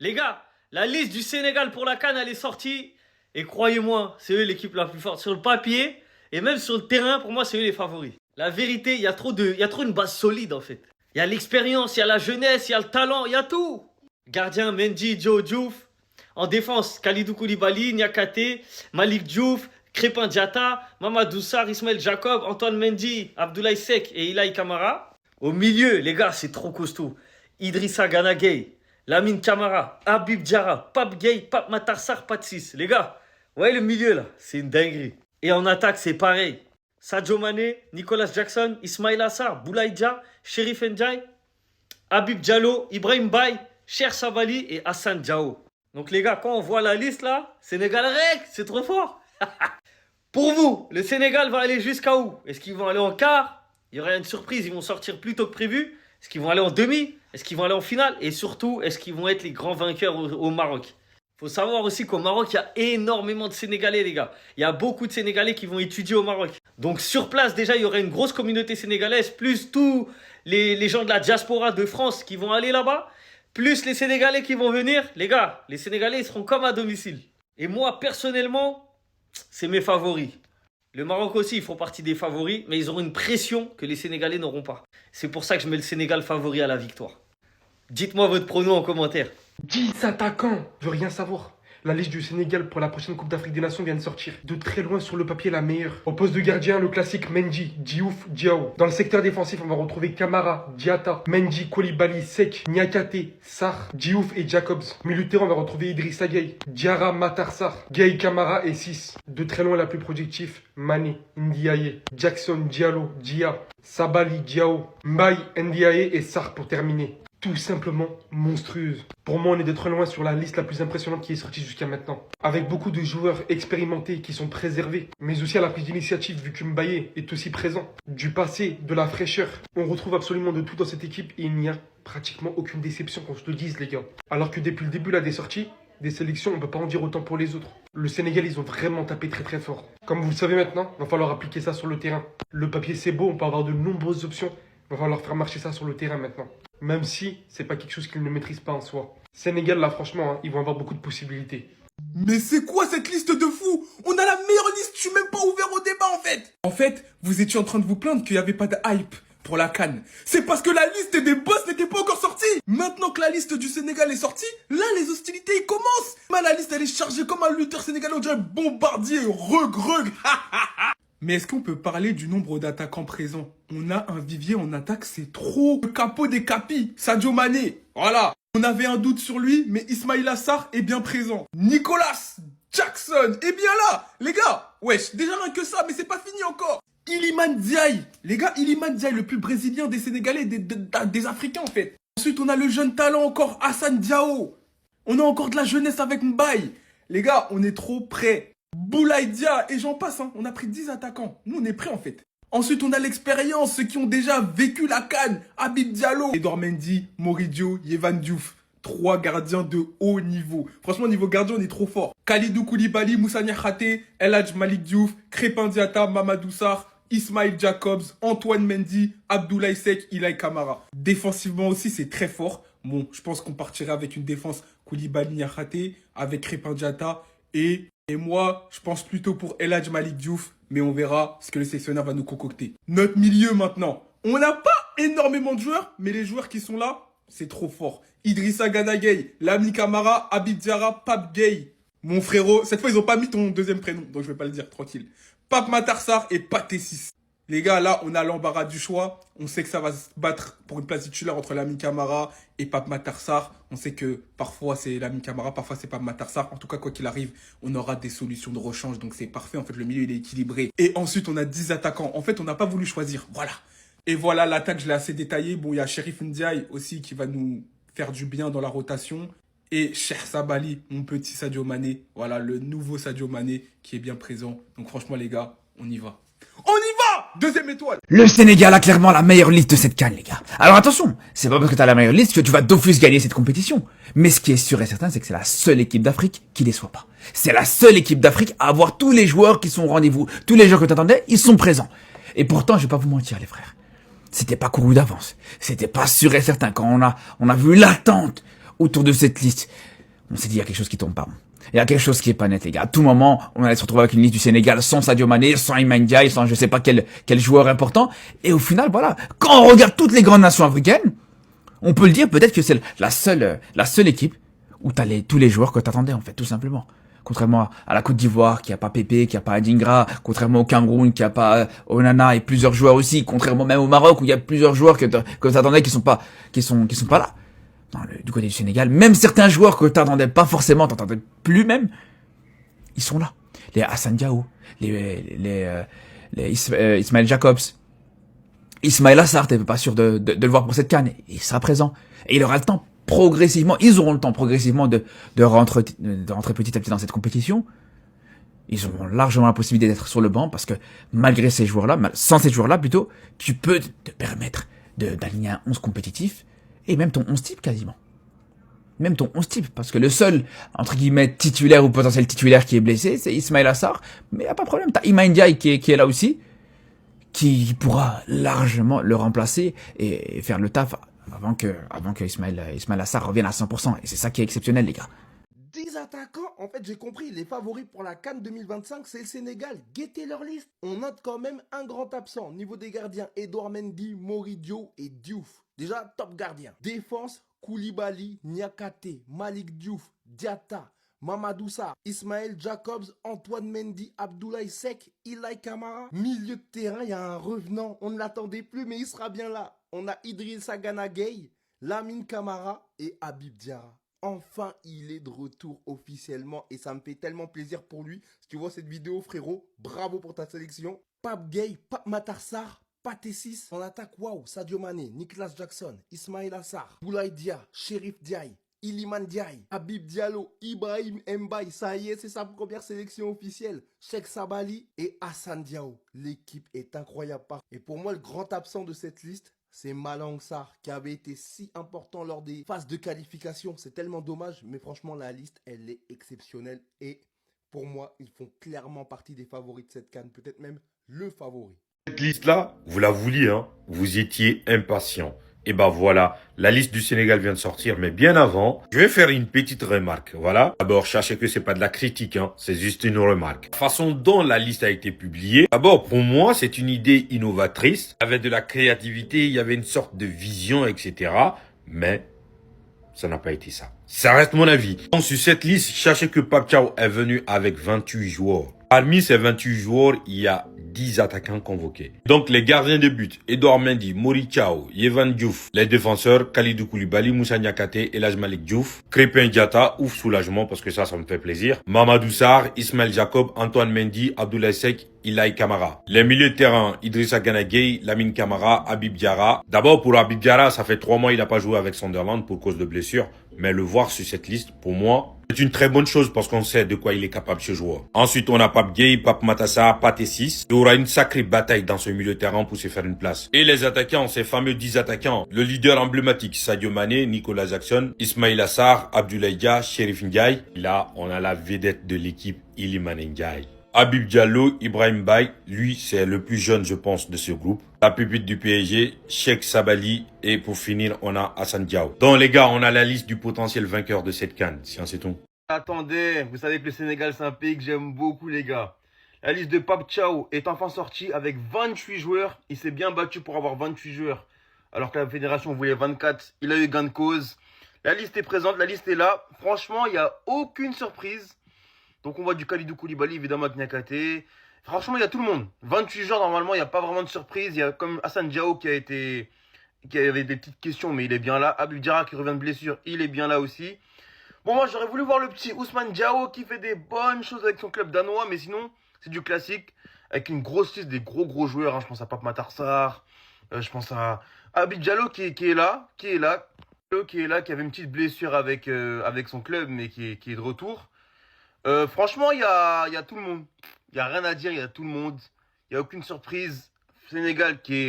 Les gars, la liste du Sénégal pour la CAN, elle est sortie. Et croyez-moi, c'est eux l'équipe la plus forte. Sur le papier et même sur le terrain, pour moi, c'est eux les favoris. La vérité, il y a trop une base solide en fait. Il y a l'expérience, il y a la jeunesse, il y a le talent, il y a tout. Gardien, Mendy, Joe Diouf. En défense, Kalidou Koulibaly, Niakate, Malik Diouf, Crépin Diatta, Mamadou Sarr, Ismaël Jacob, Antoine Mendy, Abdoulaye Seck et Ilaï Kamara. Au milieu, les gars, c'est trop costaud. Idrissa Gana Gueye, Lamine Camara, Habib Diarra, Pape Gueye, Pape Matar Sarr, Pat 6. Les gars, ouais, le milieu là, c'est une dinguerie. Et en attaque, c'est pareil. Sadio Mané, Nicolas Jackson, Ismaïla Sarr, Boulaye Dia, Chérif Ndiaye, Habib Diallo, Ibrahim Baye, Cher Savali et Hassan Diao. Donc les gars, quand on voit la liste là, Sénégal rec, c'est trop fort. Pour vous, le Sénégal va aller jusqu'à où? Est-ce qu'ils vont aller en quart? Il y aura une surprise, ils vont sortir plus tôt que prévu. Est-ce qu'ils vont aller en demi? Est-ce qu'ils vont aller en finale? Et surtout, est-ce qu'ils vont être les grands vainqueurs au Maroc? Il faut savoir aussi qu'au Maroc, il y a énormément de Sénégalais, les gars. Il y a beaucoup de Sénégalais qui vont étudier au Maroc. Donc sur place, déjà, il y aura une grosse communauté sénégalaise, plus tous les gens de la diaspora de France qui vont aller là-bas, plus les Sénégalais qui vont venir. Les gars, les Sénégalais, ils seront comme à domicile. Et moi, personnellement, c'est mes favoris. Le Maroc aussi, ils font partie des favoris, mais ils auront une pression que les Sénégalais n'auront pas. C'est pour ça que je mets le Sénégal favori à la victoire. Dites-moi votre prono en commentaire. 10 attaquants, je veux rien savoir. La liste du Sénégal pour la prochaine Coupe d'Afrique des Nations vient de sortir. De très loin sur le papier, la meilleure. Au poste de gardien, le classique Mendy, Diouf, Diao. Dans le secteur défensif, on va retrouver Camara, Diatta, Mendy, Koulibaly, Seck, Niakate, Sarr, Diouf et Jacobs. Milieu de terrain, on va retrouver Idrissa Gueye, Diarra, Matar Sarr, Gueye, Camara et 6. De très loin, la plus productive, Mané, Ndiaye, Jackson, Diallo, Dia, Sabali, Diao, Mbaye, Ndiaye et Sarr pour terminer. Tout simplement monstrueuse. Pour moi, on est de très loin sur la liste la plus impressionnante qui est sortie jusqu'à maintenant. Avec beaucoup de joueurs expérimentés qui sont préservés, mais aussi à la prise d'initiative vu que Mbaye est aussi présent. Du passé, de la fraîcheur. On retrouve absolument de tout dans cette équipe et il n'y a pratiquement aucune déception qu'on se le dise, les gars. Alors que depuis le début là, des sorties, des sélections, on ne peut pas en dire autant pour les autres. Le Sénégal, ils ont vraiment tapé très très fort. Comme vous le savez maintenant, il va falloir appliquer ça sur le terrain. Le papier, c'est beau, on peut avoir de nombreuses options. Il va falloir faire marcher ça sur le terrain maintenant. Même si c'est pas quelque chose qu'ils ne maîtrisent pas en soi. Sénégal, là, franchement, hein, ils vont avoir beaucoup de possibilités. Mais c'est quoi cette liste de fous? On a la meilleure liste, je suis même pas ouvert au débat en fait. En fait, vous étiez en train de vous plaindre qu'il n'y avait pas de hype pour la CAN. C'est parce que la liste des boss n'était pas encore sortie. Maintenant que la liste du Sénégal est sortie, là les hostilités ils commencent. Mais la liste elle est chargée comme un lutteur sénégalais, on dirait Bombardier, rug. Mais est-ce qu'on peut parler du nombre d'attaquants présents? On a un vivier en attaque, c'est trop. Le capot des capis, Sadio Mané, voilà. On avait un doute sur lui, mais Ismaïla Sarr est bien présent. Nicolas Jackson est bien là. Les gars, wesh, déjà rien que ça, mais c'est pas fini encore. Iliman Ndiaye, les gars, Iliman Ndiaye, le plus brésilien des Sénégalais, des Africains en fait. Ensuite, on a le jeune talent encore, Hassan Diao. On a encore de la jeunesse avec Mbaye. Les gars, on est trop prêts. Boulaye Dia, et j'en passe, hein. On a pris 10 attaquants. Nous, on est prêts, en fait. Ensuite, on a l'expérience, ceux qui ont déjà vécu la CAN. Habib Diallo, Edouard Mendy, Moridio, Yehvan Diouf. 3 gardiens de haut niveau. Franchement, niveau gardien, on est trop fort. Kalidou Koulibaly, Moussa Niakhaté, El Hadj Malik Diouf, Crépin Diatta, Mamadou Sarr, Ismaël Jacobs, Antoine Mendy, Abdoulaye Seck, Ilaï Kamara. Défensivement aussi, c'est très fort. Bon, je pense qu'on partirait avec une défense Koulibaly Niakhaté, avec Crépin Diatta et moi, je pense plutôt pour El Hadj Malik Diouf, mais on verra ce que le sélectionneur va nous concocter. Notre milieu maintenant. On n'a pas énormément de joueurs, mais les joueurs qui sont là, c'est trop fort. Idrissa Gana Gueye, Lamine Camara, Habib Diarra, Pape Gueye. Mon frérot, cette fois, ils n'ont pas mis ton deuxième prénom, donc je vais pas le dire, tranquille. Pape Matar Sarr et Pathé 6. Les gars, là, on a l'embarras du choix. On sait que ça va se battre pour une place titulaire entre Lamine Camara et Pape Matar Sarr. On sait que parfois c'est Lamine Camara, parfois c'est Pape Matar Sarr. En tout cas, quoi qu'il arrive, on aura des solutions de rechange. Donc c'est parfait. En fait, le milieu, il est équilibré. Et ensuite, on a 10 attaquants. En fait, on n'a pas voulu choisir. Voilà. Et voilà, l'attaque, je l'ai assez détaillée. Bon, il y a Chérif Ndiaye aussi qui va nous faire du bien dans la rotation. Et Cher Sabali, mon petit Sadio Mané. Voilà, le nouveau Sadio Mané qui est bien présent. Donc franchement, les gars, on y va. On y va! Deuxième étoile. Le Sénégal a clairement la meilleure liste de cette CAN, les gars. Alors attention, c'est pas parce que t'as la meilleure liste que tu vas d'office gagner cette compétition. Mais ce qui est sûr et certain, c'est que c'est la seule équipe d'Afrique qui déçoit pas. C'est la seule équipe d'Afrique à avoir tous les joueurs qui sont au rendez-vous. Tous les joueurs que t'attendais, ils sont présents. Et pourtant, je vais pas vous mentir, les frères. C'était pas couru d'avance. C'était pas sûr et certain quand on a vu l'attente autour de cette liste. on s'est dit, il y a quelque chose qui tombe pas. Il y a quelque chose qui est pas net, les gars. À tout moment, on allait se retrouver avec une liste du Sénégal sans Sadio Mané, sans Iliman Ndiaye, sans je sais pas quel joueur important. Et au final, voilà, quand on regarde toutes les grandes nations africaines, on peut le dire, peut-être que c'est la seule équipe où t'as tous les joueurs que t'attendais, en fait, tout simplement. Contrairement à la Côte d'Ivoire, qui a pas Pépé, qui a pas Adingra, contrairement au Cameroun, qui a pas Onana et plusieurs joueurs aussi, contrairement même au Maroc, où il y a plusieurs joueurs que t'attendais qui sont pas là. Du côté du Sénégal, même certains joueurs que t'attendais pas forcément, t'attendais plus même, ils sont là. Les Hassan Diao, Ismaël Jacobs, Ismaël Assar, t'es pas sûr de le voir pour cette CAN. Il sera présent. Et il aura le temps progressivement, ils auront le temps progressivement de rentrer petit à petit dans cette compétition. Ils auront largement la possibilité d'être sur le banc parce que malgré ces joueurs-là, sans ces joueurs-là plutôt, tu peux te permettre d'aligner un 11 compétitif et même ton 11 type quasiment. Même ton 11 type, parce que le seul, entre guillemets, titulaire ou potentiel titulaire qui est blessé, c'est Ismaël Assar, mais y a pas de problème, t'as Iliman Ndiaye qui est là aussi, qui pourra largement le remplacer et faire le taf avant que Ismaël Assar revienne à 100%, et c'est ça qui est exceptionnel, les gars. 10 attaquants, en fait j'ai compris, les favoris pour la CAN 2025 c'est le Sénégal, guettez leur liste. On note quand même un grand absent, niveau des gardiens, Edouard Mendy, Moridio et Diouf. Déjà top gardien. Défense, Koulibaly, Niakate, Malik Diouf, Diatta, Mamadou Sarr, Ismaël Jacobs, Antoine Mendy, Abdoulaye Seck, Ilaï Kamara. Milieu de terrain, il y a un revenant, on ne l'attendait plus mais il sera bien là. On a Idrissa Gana Gueye, Lamine Camara et Habib Diarra. Enfin, il est de retour officiellement et ça me fait tellement plaisir pour lui. Si tu vois cette vidéo, frérot, bravo pour ta sélection. Pape Gueye, Pape Matar Sarr, Pathé 6. En attaque, waouh, Sadio Mané, Nicolas Jackson, Ismaïla Sarr, Boulaye Dia, Chérif Diaye, Iliman Ndiaye, Habib Diallo, Ibrahim Mbaye. Ça y est, c'est sa première sélection officielle. Cheikh Sabali et Hassan Diao. L'équipe est incroyable. Et pour moi, le grand absent de cette liste, c'est Malang Sarr qui avait été si important lors des phases de qualification. C'est tellement dommage, mais franchement, la liste, elle est exceptionnelle. Et pour moi, ils font clairement partie des favoris de cette CAN, peut-être même le favori. Cette liste-là, vous la vouliez, hein? Vous étiez impatient. Et ben voilà, la liste du Sénégal vient de sortir, mais bien avant, je vais faire une petite remarque, voilà. D'abord, sachez que c'est pas de la critique, hein, c'est juste une remarque. La façon dont la liste a été publiée, d'abord, pour moi, c'est une idée innovatrice, avec de la créativité, il y avait une sorte de vision, etc. Mais ça n'a pas été ça. Ça reste mon avis. Donc, sur cette liste, sachez que Pape Thiaw est venu avec 28 joueurs. Parmi ces 28 joueurs, il y a 10 attaquants convoqués. Donc, les gardiens de but, Edouard Mendy, Mori Thiaw, Yehvan Diouf. Les défenseurs, Kalidou Koulibaly, Moussa Niakate, Elhadji Malick Diouf. Krépin Diatta, ouf, soulagement, parce que ça me fait plaisir. Mamadou Sarr, Ismaël Jacob, Antoine Mendy, Abdoulaye Seck, Ilaï Kamara. Les milieux de terrain, Idrissa Gana Gueye, Lamine Camara, Habib Diarra. D'abord, pour Habib Diarra, ça fait 3 mois il n'a pas joué avec Sunderland pour cause de blessure. Mais le voir sur cette liste, pour moi, c'est une très bonne chose parce qu'on sait de quoi il est capable ce joueur. Ensuite, on a Pape Gueye, Pape Matar Sarr, Pathé 6. Il y aura une sacrée bataille dans ce milieu de terrain pour se faire une place. Et les attaquants, ces fameux 10 attaquants. Le leader emblématique, Sadio Mané, Nicolas Jackson, Ismaïla Sarr, Abdoulaye Dia, Chérif Ndiaye. Là, on a la vedette de l'équipe, Iliman Ndiaye. Habib Diallo, Ibrahim Mbaye, lui c'est le plus jeune je pense de ce groupe. La pupille du PSG, Cheikh Sabali et pour finir on a Hassan Diao. Donc les gars, on a la liste du potentiel vainqueur de cette CAN, si on sait tout. Attendez, vous savez que le Sénégal c'est un pays que j'aime beaucoup les gars. La liste de Pape Thiaw est enfin sortie avec 28 joueurs. Il s'est bien battu pour avoir 28 joueurs. Alors que la fédération voulait 24, il a eu gain de cause. La liste est présente, la liste est là. Franchement, il n'y a aucune surprise. Donc on voit du Kalidou Koulibaly, évidemment avec Niakate. Franchement, il y a tout le monde. 28 joueurs, normalement, il n'y a pas vraiment de surprise. Il y a comme Hassan Diao qui avait des petites questions, mais il est bien là. Habib Diarra qui revient de blessure, il est bien là aussi. Bon, moi, j'aurais voulu voir le petit Ousmane Diao qui fait des bonnes choses avec son club danois, mais sinon, c'est du classique. Avec une grosse liste des gros joueurs. Hein. Je pense à Pape Matar Sarr. Je pense à Habib Diallo qui est là. Qui avait une petite blessure avec son club, mais qui est de retour. Franchement, il y a tout le monde. Il n'y a rien à dire, il y a tout le monde. Il n'y a aucune surprise. Sénégal qui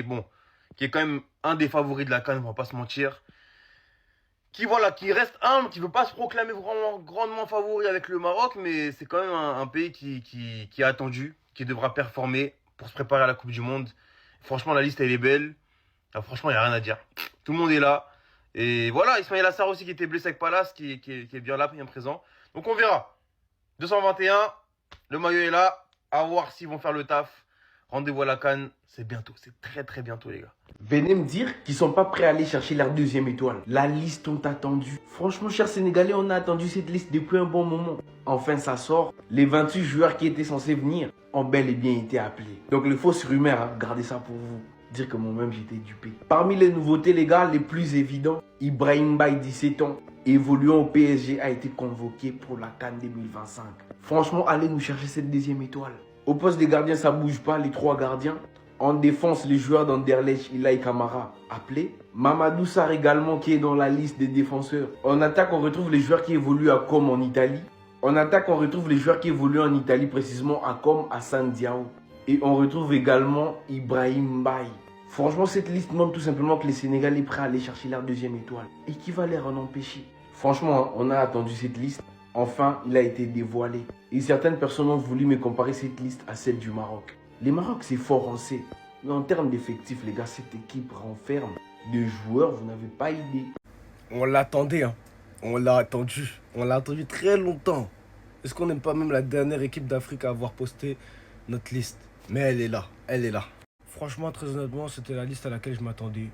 est quand même un des favoris de la CAN, on va pas se mentir. Qui reste humble, qui ne veut pas se proclamer vraiment grandement favori avec le Maroc, mais c'est quand même un pays qui est attendu, qui devra performer pour se préparer à la Coupe du Monde. Franchement, la liste, elle est belle. Franchement, il n'y a rien à dire. Tout le monde est là. Et voilà, Ismail Assar aussi qui était blessé avec Palace, qui est bien là, bien présent. Donc on verra. 221, le maillot est là. À voir s'ils vont faire le taf. Rendez-vous à la CAN, c'est bientôt, c'est très très bientôt les gars. Venez me dire qu'ils sont pas prêts à aller chercher leur deuxième étoile. La liste on t'a attendu. Franchement, chers Sénégalais, on a attendu cette liste depuis un bon moment. Enfin, ça sort. Les 28 joueurs qui étaient censés venir ont bel et bien été appelés. Donc les fausses rumeurs, hein, gardez ça pour vous. Dire que moi-même j'étais dupé. Parmi les nouveautés, les gars, les plus évidents, Ibrahim Mbaye, 17 ans, évoluant au PSG, a été convoqué pour la CAN 2025. Franchement, allez nous chercher cette deuxième étoile. Au poste des gardiens, ça bouge pas, les 3 gardiens. En défense, les joueurs d'Anderlecht, Ilaï Kamara, appelés. Mamadou Sarr également, qui est dans la liste des défenseurs. En attaque, on retrouve les joueurs qui évoluent à Com en Italie. En attaque, on retrouve les joueurs qui évoluent en Italie, précisément à Com, Hassan Diao. Et on retrouve également Ibrahim Mbaye. Franchement, cette liste montre tout simplement que les Sénégalais sont prêts à aller chercher leur deuxième étoile. Et qui va les en empêcher? Franchement, on a attendu cette liste. Enfin, il a été dévoilé. Et certaines personnes ont voulu me comparer cette liste à celle du Maroc. Le Maroc, c'est fort, on sait. Mais en termes d'effectifs, les gars, cette équipe renferme de joueurs, vous n'avez pas idée. On l'attendait, hein. On l'a attendu. On l'a attendu très longtemps. Est-ce qu'on n'aime pas même la dernière équipe d'Afrique à avoir posté notre liste? Mais elle est là, elle est là. Franchement, très honnêtement, c'était la liste à laquelle je m'attendais.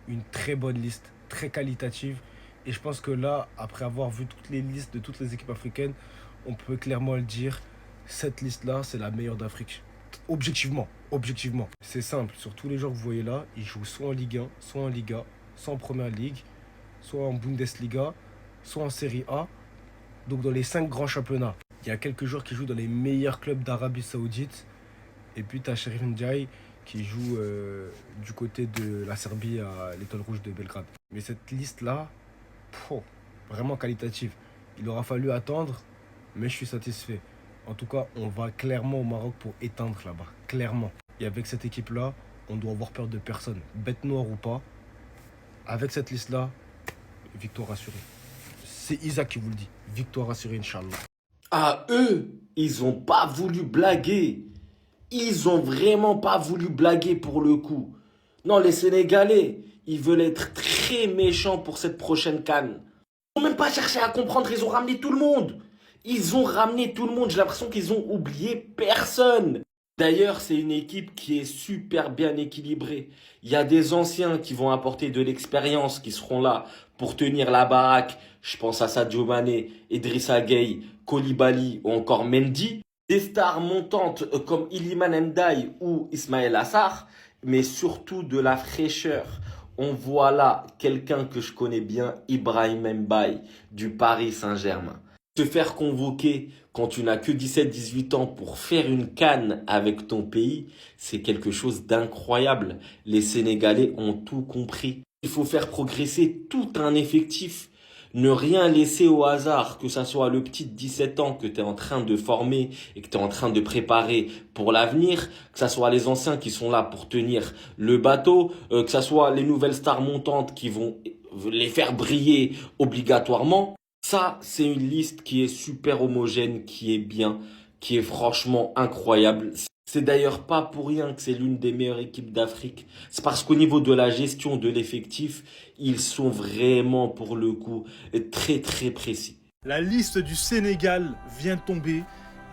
Une très bonne liste, très qualitative. Et je pense que là, après avoir vu toutes les listes de toutes les équipes africaines, on peut clairement le dire, cette liste-là, c'est la meilleure d'Afrique. Objectivement. C'est simple, sur tous les joueurs que vous voyez là, ils jouent soit en Ligue 1, soit en Liga, soit en Première Ligue, soit en Bundesliga, soit en Serie A. Donc dans les 5 grands championnats. Il y a quelques joueurs qui jouent dans les meilleurs clubs d'Arabie Saoudite. Et puis tu as Sheriff Ndiaye qui joue du côté de la Serbie à l'Étoile Rouge de Belgrade. Mais cette liste-là, vraiment qualitative. Il aura fallu attendre, mais je suis satisfait. En tout cas, on va clairement au Maroc pour éteindre là-bas. Clairement. Et avec cette équipe-là, on doit avoir peur de personne. Bête noire ou pas, avec cette liste-là, victoire assurée. C'est Isaac qui vous le dit. Victoire assurée, Inch'Allah. Ah, eux, ils ont pas voulu blaguer. Ils ont vraiment pas voulu blaguer pour le coup. Non, les Sénégalais, ils veulent être très méchants pour cette prochaine CAN. Ils n'ont même pas cherché à comprendre, ils ont ramené tout le monde. Ils ont ramené tout le monde, j'ai l'impression qu'ils ont oublié personne. D'ailleurs, c'est une équipe qui est super bien équilibrée. Il y a des anciens qui vont apporter de l'expérience, qui seront là pour tenir la baraque. Je pense à Sadio Mané, Idrissa Gueye, Koulibaly ou encore Mendy. Des stars montantes comme Iliman Ndiaye ou Ismail Assar, mais surtout de la fraîcheur. On voit là quelqu'un que je connais bien, Ibrahim Mbaye du Paris Saint-Germain. Se faire convoquer quand tu n'as que 17-18 ans pour faire une CAN avec ton pays, c'est quelque chose d'incroyable. Les Sénégalais ont tout compris. Il faut faire progresser tout un effectif. Ne rien laisser au hasard, que ça soit le petit de 17 ans que tu es en train de former et que tu es en train de préparer pour l'avenir, que ça soit les anciens qui sont là pour tenir le bateau, que ça soit les nouvelles stars montantes qui vont les faire briller obligatoirement. Ça, c'est une liste qui est super homogène, qui est bien, qui est franchement incroyable. C'est d'ailleurs pas pour rien que c'est l'une des meilleures équipes d'Afrique. C'est parce qu'au niveau de la gestion de l'effectif, ils sont vraiment, pour le coup, très très précis. La liste du Sénégal vient de tomber.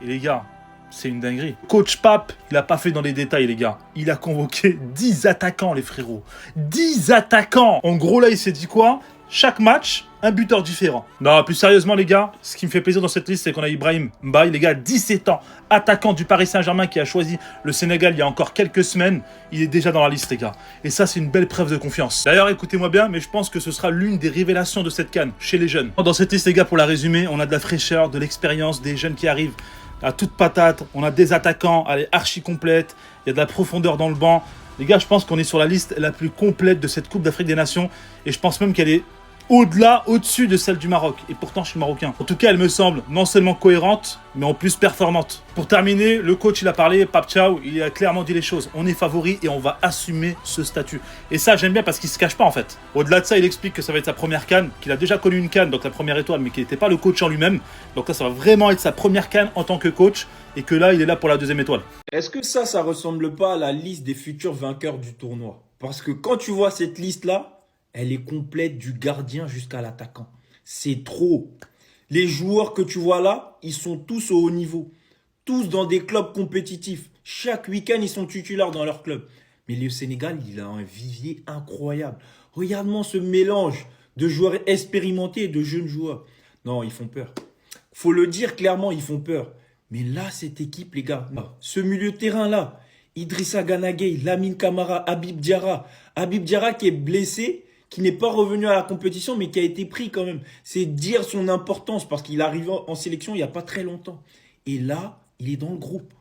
Et les gars, c'est une dinguerie. Coach Pape, il a pas fait dans les détails, les gars. Il a convoqué 10 attaquants, les frérots. 10 attaquants. En gros, là, il s'est dit quoi? Chaque match, un buteur différent. Non, plus sérieusement, les gars, ce qui me fait plaisir dans cette liste, c'est qu'on a Ibrahim Mbaye, les gars, 17 ans, attaquant du Paris Saint-Germain qui a choisi le Sénégal il y a encore quelques semaines. Il est déjà dans la liste, les gars. Et ça, c'est une belle preuve de confiance. D'ailleurs, écoutez-moi bien, mais je pense que ce sera l'une des révélations de cette CAN chez les jeunes. Dans cette liste, les gars, pour la résumer, on a de la fraîcheur, de l'expérience, des jeunes qui arrivent à toute patate. On a des attaquants, elle est archi complète. Il y a de la profondeur dans le banc. Les gars, je pense qu'on est sur la liste la plus complète de cette Coupe d'Afrique des Nations. Et je pense même qu'elle est au-delà, au-dessus de celle du Maroc. Et pourtant, je suis marocain. En tout cas, elle me semble non seulement cohérente, mais en plus performante. Pour terminer, le coach, il a parlé, Pape Thiaw, il a clairement dit les choses. On est favori et on va assumer ce statut. Et ça, j'aime bien parce qu'il se cache pas, en fait. Au-delà de ça, il explique que ça va être sa première CAN, qu'il a déjà connu une CAN, donc la première étoile, mais qu'il n'était pas le coach en lui-même. Donc là, ça va vraiment être sa première CAN en tant que coach. Et que là, il est là pour la deuxième étoile. Est-ce que ça ressemble pas à la liste des futurs vainqueurs du tournoi? Parce que quand tu vois cette liste-là, elle est complète du gardien jusqu'à l'attaquant. C'est trop. Les joueurs que tu vois là, ils sont tous au haut niveau. Tous dans des clubs compétitifs. Chaque week-end, ils sont titulaires dans leur club. Mais le Sénégal, il a un vivier incroyable. Regarde-moi ce mélange de joueurs expérimentés et de jeunes joueurs. Non, ils font peur. Faut le dire clairement, ils font peur. Mais là, cette équipe, les gars, ce milieu de terrain-là, Idrissa Gana Gueye, Lamine Camara, Habib Diarra. Habib Diarra qui est blessé, qui n'est pas revenu à la compétition, mais qui a été pris quand même. C'est dire son importance, parce qu'il est arrivé en sélection il n'y a pas très longtemps. Et là, il est dans le groupe.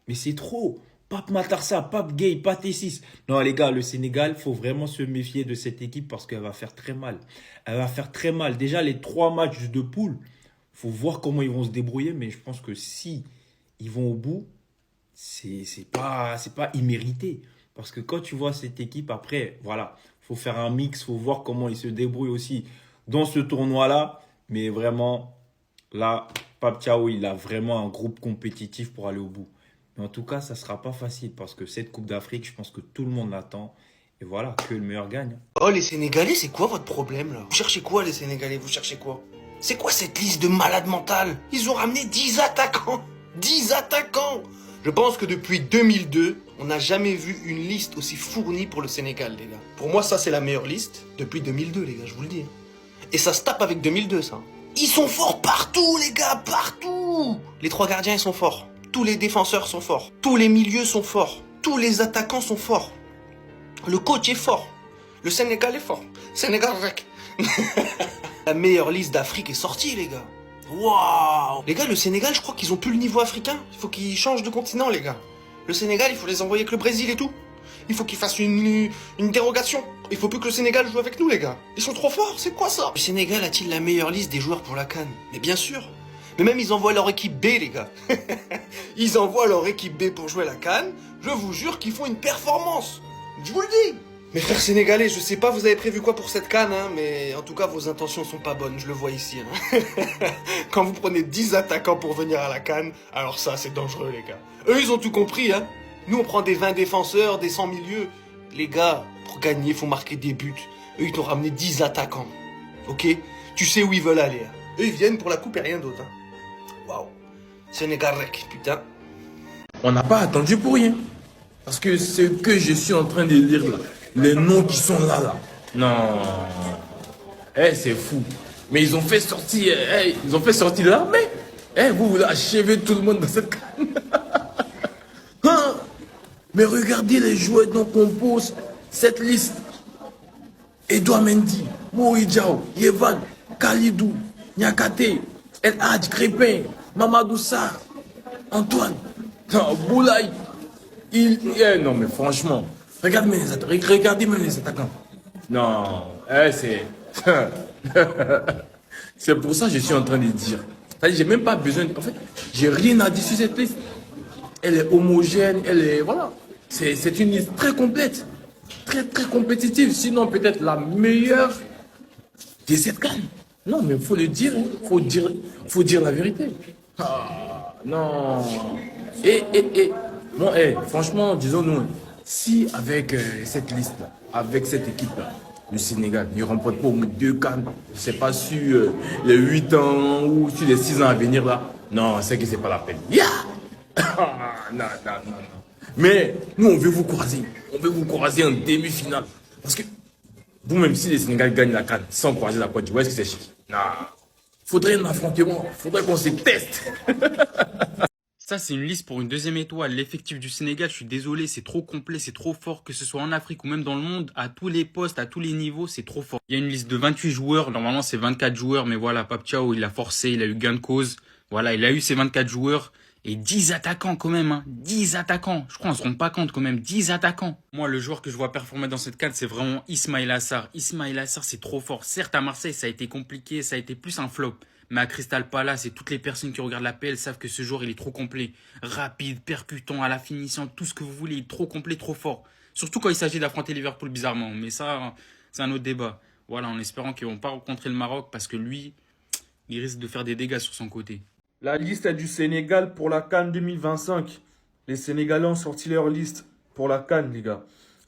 Mais c'est trop. Pape Matarsa, Pape Gueye, Pathé 6. Non, les gars, le Sénégal, faut vraiment se méfier de cette équipe parce qu'elle va faire très mal. Elle va faire très mal. Déjà, les 3 matchs de poule, faut voir comment ils vont se débrouiller. Mais je pense que si ils vont au bout, c'est pas immérité. Parce que quand tu vois cette équipe, après, voilà, faut faire un mix, faut voir comment ils se débrouillent aussi dans ce tournoi-là. Mais vraiment, là, Pape Thiaw, il a vraiment un groupe compétitif pour aller au bout. Mais en tout cas, ça ne sera pas facile parce que cette Coupe d'Afrique, je pense que tout le monde l'attend. Et voilà, que le meilleur gagne. Oh, les Sénégalais, c'est quoi votre problème là? Vous cherchez quoi, les Sénégalais? Vous cherchez quoi? C'est quoi cette liste de malades mentales? Ils ont ramené 10 attaquants! 10 attaquants! Je pense que depuis 2002, on n'a jamais vu une liste aussi fournie pour le Sénégal, les gars. Pour moi, ça, c'est la meilleure liste depuis 2002, les gars, je vous le dis. Et ça se tape avec 2002, ça. Ils sont forts partout, les gars, partout! Les 3 gardiens, ils sont forts. Tous les défenseurs sont forts. Tous les milieux sont forts. Tous les attaquants sont forts. Le coach est fort. Le Sénégal est fort. Sénégal rec. La meilleure liste d'Afrique est sortie, les gars. Waouh! Les gars, le Sénégal, je crois qu'ils ont plus le niveau africain. Il faut qu'ils changent de continent, les gars. Le Sénégal, il faut les envoyer avec le Brésil et tout. Il faut qu'ils fassent une dérogation. Il faut plus que le Sénégal joue avec nous, les gars. Ils sont trop forts, c'est quoi ça? Le Sénégal a-t-il la meilleure liste des joueurs pour la CAN? Mais bien sûr. Mais même ils envoient leur équipe B, les gars. Ils envoient leur équipe B pour jouer la CAN. Je vous jure qu'ils font une performance. Je vous le dis. Mes frères sénégalais, je sais pas vous avez prévu quoi pour cette CAN, hein, mais en tout cas vos intentions sont pas bonnes, je le vois ici. Hein. Quand vous prenez 10 attaquants pour venir à la CAN, alors ça c'est dangereux, les gars. Eux ils ont tout compris, hein. Nous on prend des 20 défenseurs, des 100 milieux. Les gars, pour gagner, il faut marquer des buts. Eux ils t'ont ramené 10 attaquants. Ok? Tu sais où ils veulent aller. Hein. Eux ils viennent pour la coupe et rien d'autre. Hein. Waouh. Sénégal rec, putain. On n'a pas attendu pour rien. Parce que ce que je suis en train de lire là, les noms qui sont là. Non. C'est fou. Mais ils ont fait sortir, l'armée. Vous voulez achever tout le monde dans cette canne. Hein? Mais regardez les joueurs dont compose cette liste. Edouard Mendy, Mory Diaw, Yevan, Khalidou, Niakate, El Hadj Crépin, Mamadou Sarr, Antoine, Boulaye. Non mais franchement, regardez même les attaquants. Non, c'est... C'est pour ça que je suis en train de dire. C'est-à-dire, j'ai même pas besoin... En fait, j'ai rien à dire sur cette liste. Elle est homogène, elle est... Voilà. C'est une liste très complète. Très, très compétitive. Sinon, peut-être la meilleure de cette canne. Non, mais il faut le dire. Faut dire la vérité. Ah, non. Bon, franchement, disons-nous, si avec cette liste-là, avec cette équipe-là, le Sénégal ne remporte pas au moins 2 cannes, c'est pas sur les 8 ans ou sur les 6 ans à venir là, non, c'est que c'est pas la peine. Yeah! Non. Mais nous, on veut vous croiser. On veut vous croiser en demi-finale. Parce que vous-même, si le Sénégal gagne la canne sans croiser la Côte d'Ivoire, est-ce que c'est chic? Non. Faudrait un affrontement. Faudrait qu'on se teste. Ça, c'est une liste pour une 2e étoile. L'effectif du Sénégal, je suis désolé, c'est trop complet, c'est trop fort, que ce soit en Afrique ou même dans le monde, à tous les postes, à tous les niveaux, c'est trop fort. Il y a une liste de 28 joueurs, normalement c'est 24 joueurs, mais voilà, Pape Thiaw, il a forcé, il a eu gain de cause. Voilà, il a eu ses 24 joueurs et 10 attaquants quand même, hein. 10 attaquants. Je crois qu'on se rend pas compte quand même, 10 attaquants. Moi, le joueur que je vois performer dans cette CAN, c'est vraiment Ismaïla Sarr. Ismaïla Sarr, c'est trop fort. Certes, à Marseille, ça a été compliqué, ça a été plus un flop. Mais à Crystal Palace et toutes les personnes qui regardent la PL savent que ce joueur, il est trop complet. Rapide, percutant, à la finition, tout ce que vous voulez. Il est trop complet, trop fort. Surtout quand il s'agit d'affronter Liverpool bizarrement. Mais ça, c'est un autre débat. Voilà, en espérant qu'ils ne vont pas rencontrer le Maroc parce que lui, il risque de faire des dégâts sur son côté. La liste est du Sénégal pour la CAN 2025. Les Sénégalais ont sorti leur liste pour la CAN, les gars.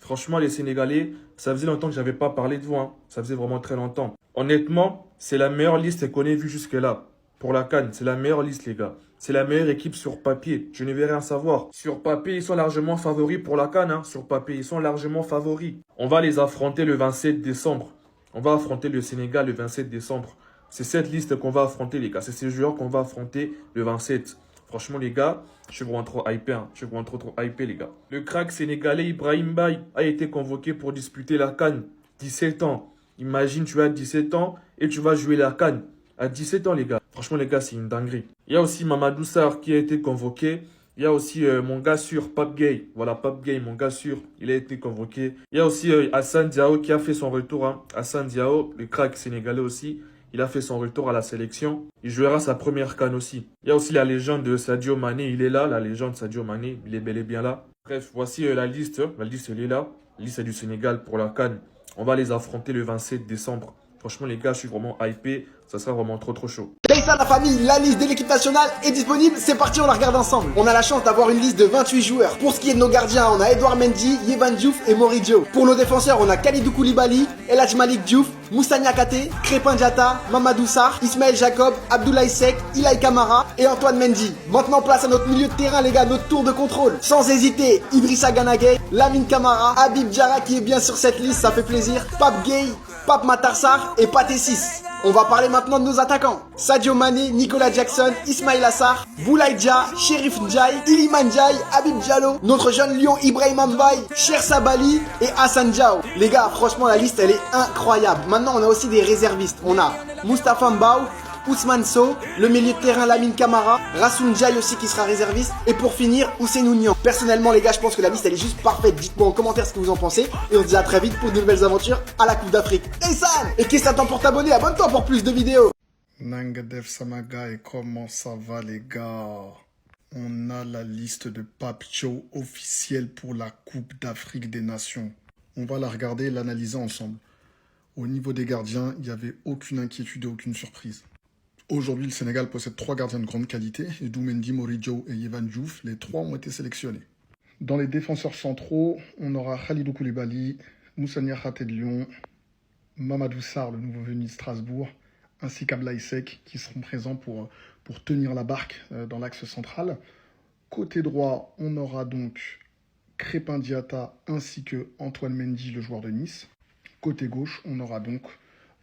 Franchement, les Sénégalais, ça faisait longtemps que j'avais pas parlé de vous. Hein. Ça faisait vraiment très longtemps. Honnêtement, c'est la meilleure liste qu'on ait vue jusque-là. Pour la CAN, c'est la meilleure liste, les gars. C'est la meilleure équipe sur papier. Je ne vais rien savoir. Sur papier, ils sont largement favoris pour la CAN. Hein. Sur papier, ils sont largement favoris. On va les affronter le 27 décembre. On va affronter le Sénégal le 27 décembre. C'est cette liste qu'on va affronter, les gars. C'est ces joueurs qu'on va affronter le 27. Franchement, les gars, je suis vraiment trop hypé. Hein. Je suis vraiment trop hypé, les gars. Le crack sénégalais Ibrahim Baye a été convoqué pour disputer la CAN. 17 ans. Imagine, tu as 17 ans et tu vas jouer la CAN. À 17 ans, les gars. Franchement, les gars, c'est une dinguerie. Il y a aussi Mamadou Sarr qui a été convoqué. Il y a aussi mon gars sûr, Pape Gueye. Voilà, Pape Gueye, mon gars sûr, il a été convoqué. Il y a aussi Hassan Diao qui a fait son retour. Hein. Hassan Diao, le crack sénégalais aussi. Il a fait son retour à la sélection. Il jouera sa première CAN aussi. Il y a aussi la légende de Sadio Mané. Il est là, la légende Sadio Mané. Il est bel et bien là. Bref, voici la liste. La liste, elle est là. La liste du Sénégal pour la CAN. On va les affronter le 27 décembre. Franchement, les gars, je suis vraiment hypé. Ça sera vraiment trop chaud. Et ça, la famille, la liste de l'équipe nationale est disponible. C'est parti, on la regarde ensemble. On a la chance d'avoir une liste de 28 joueurs. Pour ce qui est de nos gardiens, on a Edouard Mendy, Yehvan Diouf et Mori Diaw. Pour nos défenseurs, on a Kalidou Koulibaly, El Hadj Malick Diouf, Moussa Niakhaté, Crépin Diatta, Mamadou Sarr, Ismaël Jacob, Abdoulaye Seck, Ilaï Kamara et Antoine Mendy. Maintenant, place à notre milieu de terrain, les gars, notre tour de contrôle. Sans hésiter, Idrissa Gana Gueye, Lamine Camara, Habib Diarra qui est bien sur cette liste, ça fait plaisir, Pape Gueye, Pape Matar Sarr et Pathé Ciss. On va parler maintenant de nos attaquants. Sadio Mané, Nicolas Jackson, Ismaïla Sarr, Boulaye Dia, Chérif Ndiaye, Iliman Ndiaye, Habib Diallo, notre jeune lion Ibrahim Mbaye, Cher Sabali et Hassan Diao. Les gars, franchement, la liste, elle est incroyable. Maintenant, on a aussi des réservistes. On a Moustapha Mbaou, Ousmane Sow, le milieu de terrain Lamine Camara, Rassoul Ndiaye aussi qui sera réserviste, et pour finir, Ousseynou Niang. Personnellement les gars, je pense que la liste elle est juste parfaite. Dites-moi en commentaire ce que vous en pensez, et on se dit à très vite pour de nouvelles aventures à la Coupe d'Afrique. Et Sam, et qu'est-ce que t'attends pour t'abonner? Abonne-toi pour plus de vidéos. Nangadef Samaga, et comment ça va les gars? On a la liste de Pape Thiaw officielle pour la Coupe d'Afrique des Nations. On va la regarder et l'analyser ensemble. Au niveau des gardiens, il n'y avait aucune inquiétude et aucune surprise. Aujourd'hui, le Sénégal possède 3 gardiens de grande qualité, Edou Mendy, Mori Diaw et Yehvan Diouf. Les 3 ont été sélectionnés. Dans les défenseurs centraux, on aura Kalidou Koulibaly, Moussa Niakhaté de Lyon, Mamadou Sarr, le nouveau venu de Strasbourg, ainsi qu'Abdoulaye Seck, qui seront présents pour tenir la barque dans l'axe central. Côté droit, on aura donc Crépin Diatta ainsi que Antoine Mendy, le joueur de Nice. Côté gauche, on aura donc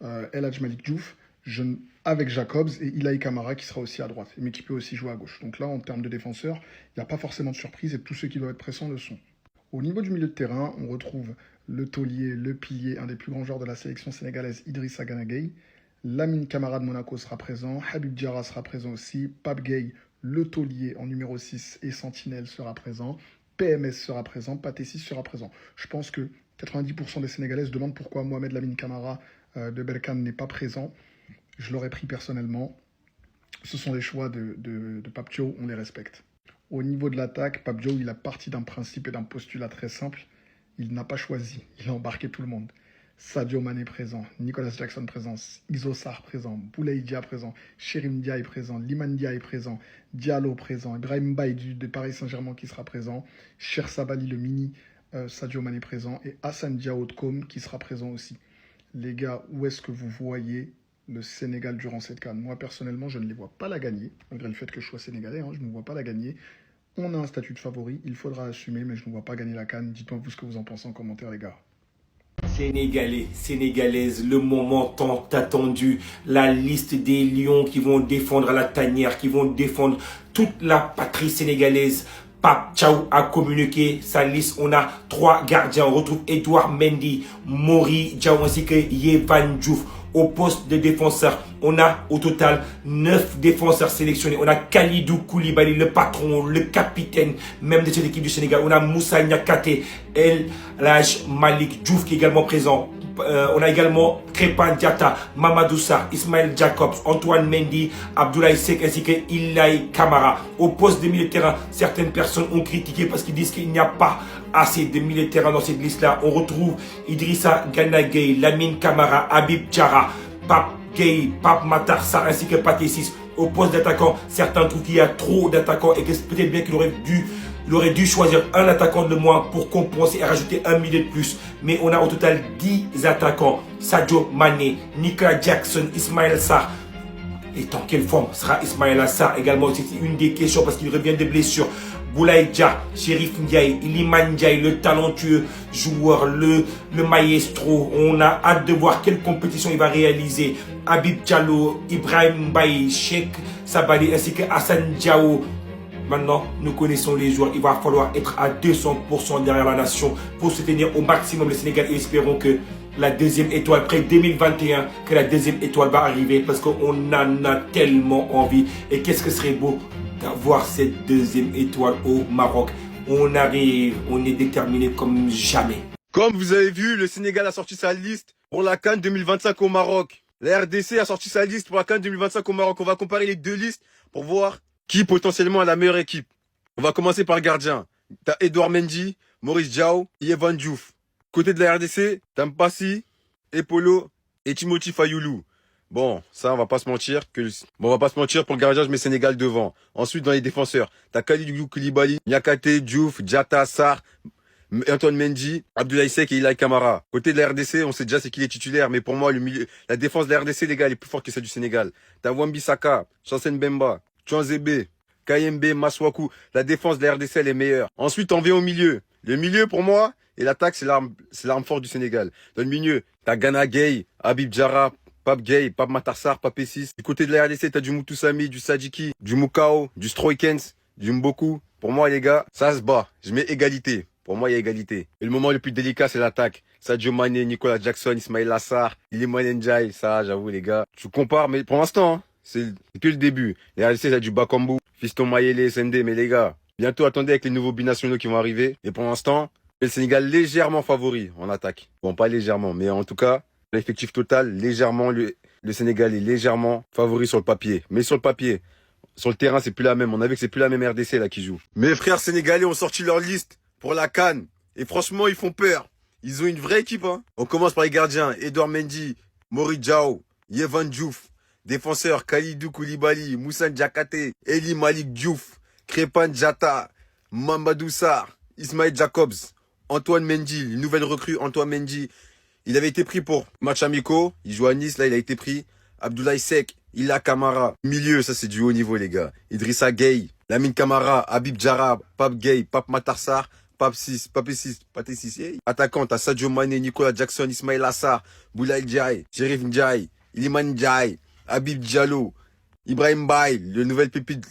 El Hadj Malick Diouf, avec Jacobs et Ilaï Kamara qui sera aussi à droite, mais qui peut aussi jouer à gauche. Donc là, en termes de défenseurs, il n'y a pas forcément de surprise et tous ceux qui doivent être pressants le sont. Au niveau du milieu de terrain, on retrouve le taulier, le pilier, un des plus grands joueurs de la sélection sénégalaise, Idrissa Gana Gueye. Lamine Camara de Monaco sera présent, Habib Diarra sera présent aussi, Pape Gueye, le taulier en numéro 6 et sentinelle sera présent, PMS sera présent, Pathé Ciss sera présent. Je pense que 90% des Sénégalais se demandent pourquoi Mohamed Lamine Camara de Berkane n'est pas présent. Je l'aurais pris personnellement. Ce sont les choix de Pape Thiaw, on les respecte. Au niveau de l'attaque, Pape Thiaw, il a parti d'un principe et d'un postulat très simple. Il n'a pas choisi, il a embarqué tout le monde. Sadio Mané présent, Nicolas Jackson présent, Iso Sarr présent, Boulaye Dia présent, Chérif Ndiaye présent, Iliman Ndiaye présent, Diallo présent, Ibrahim Mbaye de Paris Saint-Germain qui sera présent, Cher Sabali le mini Sadio Mané présent et Hassan Diao de Com qui sera présent aussi. Les gars, où est-ce que vous voyez le Sénégal durant cette CAN? Moi, personnellement, je ne les vois pas la gagner, malgré le fait que je sois sénégalais, hein, je ne vois pas la gagner. On a un statut de favori, il faudra assumer, mais je ne vois pas gagner la CAN. Dites-moi vous ce que vous en pensez en commentaire, les gars. Sénégalais, Sénégalaises, le moment tant attendu, la liste des lions qui vont défendre la tanière, qui vont défendre toute la patrie sénégalaise. Pape Thiaw a communiqué sa liste. On a 3 gardiens. On retrouve Edouard Mendy, Mori Diaw ainsi que Yehvan Diouf. Au poste de défenseur, on a au total 9 défenseurs sélectionnés. On a Kalidou Koulibaly, le patron, le capitaine même de cette équipe du Sénégal. On a Moussa Niakhaté, El Hadj Malick Diouf qui est également présent. On a également Crépin Diatta, Mamadou Sarr, Ismaël Jacobs, Antoine Mendy, Abdoulaye Seck ainsi que Ilaï Kamara. Au poste de milieu de terrain, certaines personnes ont critiqué parce qu'ils disent qu'il n'y a pas assez de milieu de terrain dans cette liste-là. On retrouve Idrissa Gana Gueye, Lamine Camara, Habib Diarra, Pape Gueye, Pape Matar Sarr ainsi que Pathé Ciss. au poste d'attaquant. Certains trouvent qu'il y a trop d'attaquants et que c'est peut-être bien qu'il aurait dû choisir un attaquant de moins pour compenser et rajouter un milieu de plus. Mais on a au total 10 attaquants. Sadio Mané, Nicolas Jackson, Ismaël Sarr. Et dans quelle forme sera Ismaël Sarr également? C'est une des questions parce qu'il revient de blessures. Boulaye Dia, Chérif Ndiaye, Iliman Ndiaye, le talentueux joueur, le maestro. On a hâte de voir quelle compétition il va réaliser. Habib Diallo, Ibrahim Mbaye, Cheikh Sabali ainsi que Hassan Diao. Maintenant, nous connaissons les joueurs. Il va falloir être à 200% derrière la nation pour soutenir au maximum le Sénégal et espérons que la deuxième étoile, près 2021, que la deuxième étoile va arriver parce qu'on en a tellement envie. Et qu'est-ce que serait beau d'avoir cette deuxième étoile au Maroc. On arrive, on est déterminé comme jamais. Comme vous avez vu, le Sénégal a sorti sa liste pour la CAN 2025 au Maroc. La RDC a sorti sa liste pour la CAN 2025 au Maroc. On va comparer les deux listes pour voir qui potentiellement a la meilleure équipe. On va commencer par le gardien. T'as Edouard Mendy, Maurice Diaw, Yehvan Diouf. Côté de la RDC, t'as Mpassi, Epolo et Timothy Fayoulou. Bon, ça, on va pas se mentir pour le gardien, je mets Sénégal devant. Ensuite, dans les défenseurs, t'as Kalidou Koulibaly, Niakate, Diouf, Diatta, Sarr, Antoine Mendy, Abdoulaye Seck et Ilaï Kamara. Côté de la RDC, on sait déjà c'est qui les titulaires, mais pour moi, la défense de la RDC, les gars, elle est plus forte que celle du Sénégal. T'as Wan-Bissaka, Chancen Bemba, Chouanzebe, Kayembe, Maswaku. La défense de la RDC, elle est meilleure. Ensuite, on vient au milieu. Le milieu, pour moi, et l'attaque, c'est l'arme forte du Sénégal. Dans le milieu, t'as Gana Gueye, Habib Diarra, Pape Gueye, Pape Matarsar, Pape Essis. Du côté de la RDC, t'as du Moutoussamy, du Sadiki, du Moukao, du Stroikens, du Mboku. Pour moi, les gars, ça se bat. Je mets égalité. Pour moi, il y a égalité. Et le moment le plus délicat, c'est l'attaque. Sadio Mané, Nicolas Jackson, Ismaël Assar, Iliman Ndiaye. Ça, j'avoue, les gars. Je compare, mais pour l'instant, c'est que le début. Les RDC, t'as du Bakambu, Fiston Mayele, SND. Mais les gars, bientôt, attendez avec les nouveaux binationaux qui vont arriver. Et pour l'instant, le Sénégal légèrement favori en attaque. Bon, pas légèrement, mais en tout cas, l'effectif total, légèrement, le Sénégal est légèrement favori sur le papier. Mais sur le papier, sur le terrain, c'est plus la même. On a vu que c'est plus la même RDC là qui joue. Mes frères sénégalais ont sorti leur liste pour la CAN. Et franchement, ils font peur. Ils ont une vraie équipe. Hein. On commence par les gardiens. Edouard Mendy, Maurice Diaw, Yehvan Diouf. Défenseurs, Kalidou Koulibaly, Moussa Diakate, Eli Malik Diouf, Crépin Diatta, Mamadou Sarr, Ismaël Jacobs, Antoine Mendy, une nouvelle recrue, Antoine Mendy. Il avait été pris pour match amicaux. Il joue à Nice, là, il a été pris. Abdoulaye Seck, Ila Kamara. Milieu, ça, c'est du haut niveau, les gars. Idrissa Gueye, Lamine Kamara, Habib Diarra, Pape Gueye, Pape Matarsar, Pape Essis. Hey. Attaquant, t'as Sadio Mané, Nicolas Jackson, Ismaël Assar, Boulaye Ndiaye, Chérif Ndiaye, Iliman Ndiaye, Habib Diallo, Ibrahim Mbaye,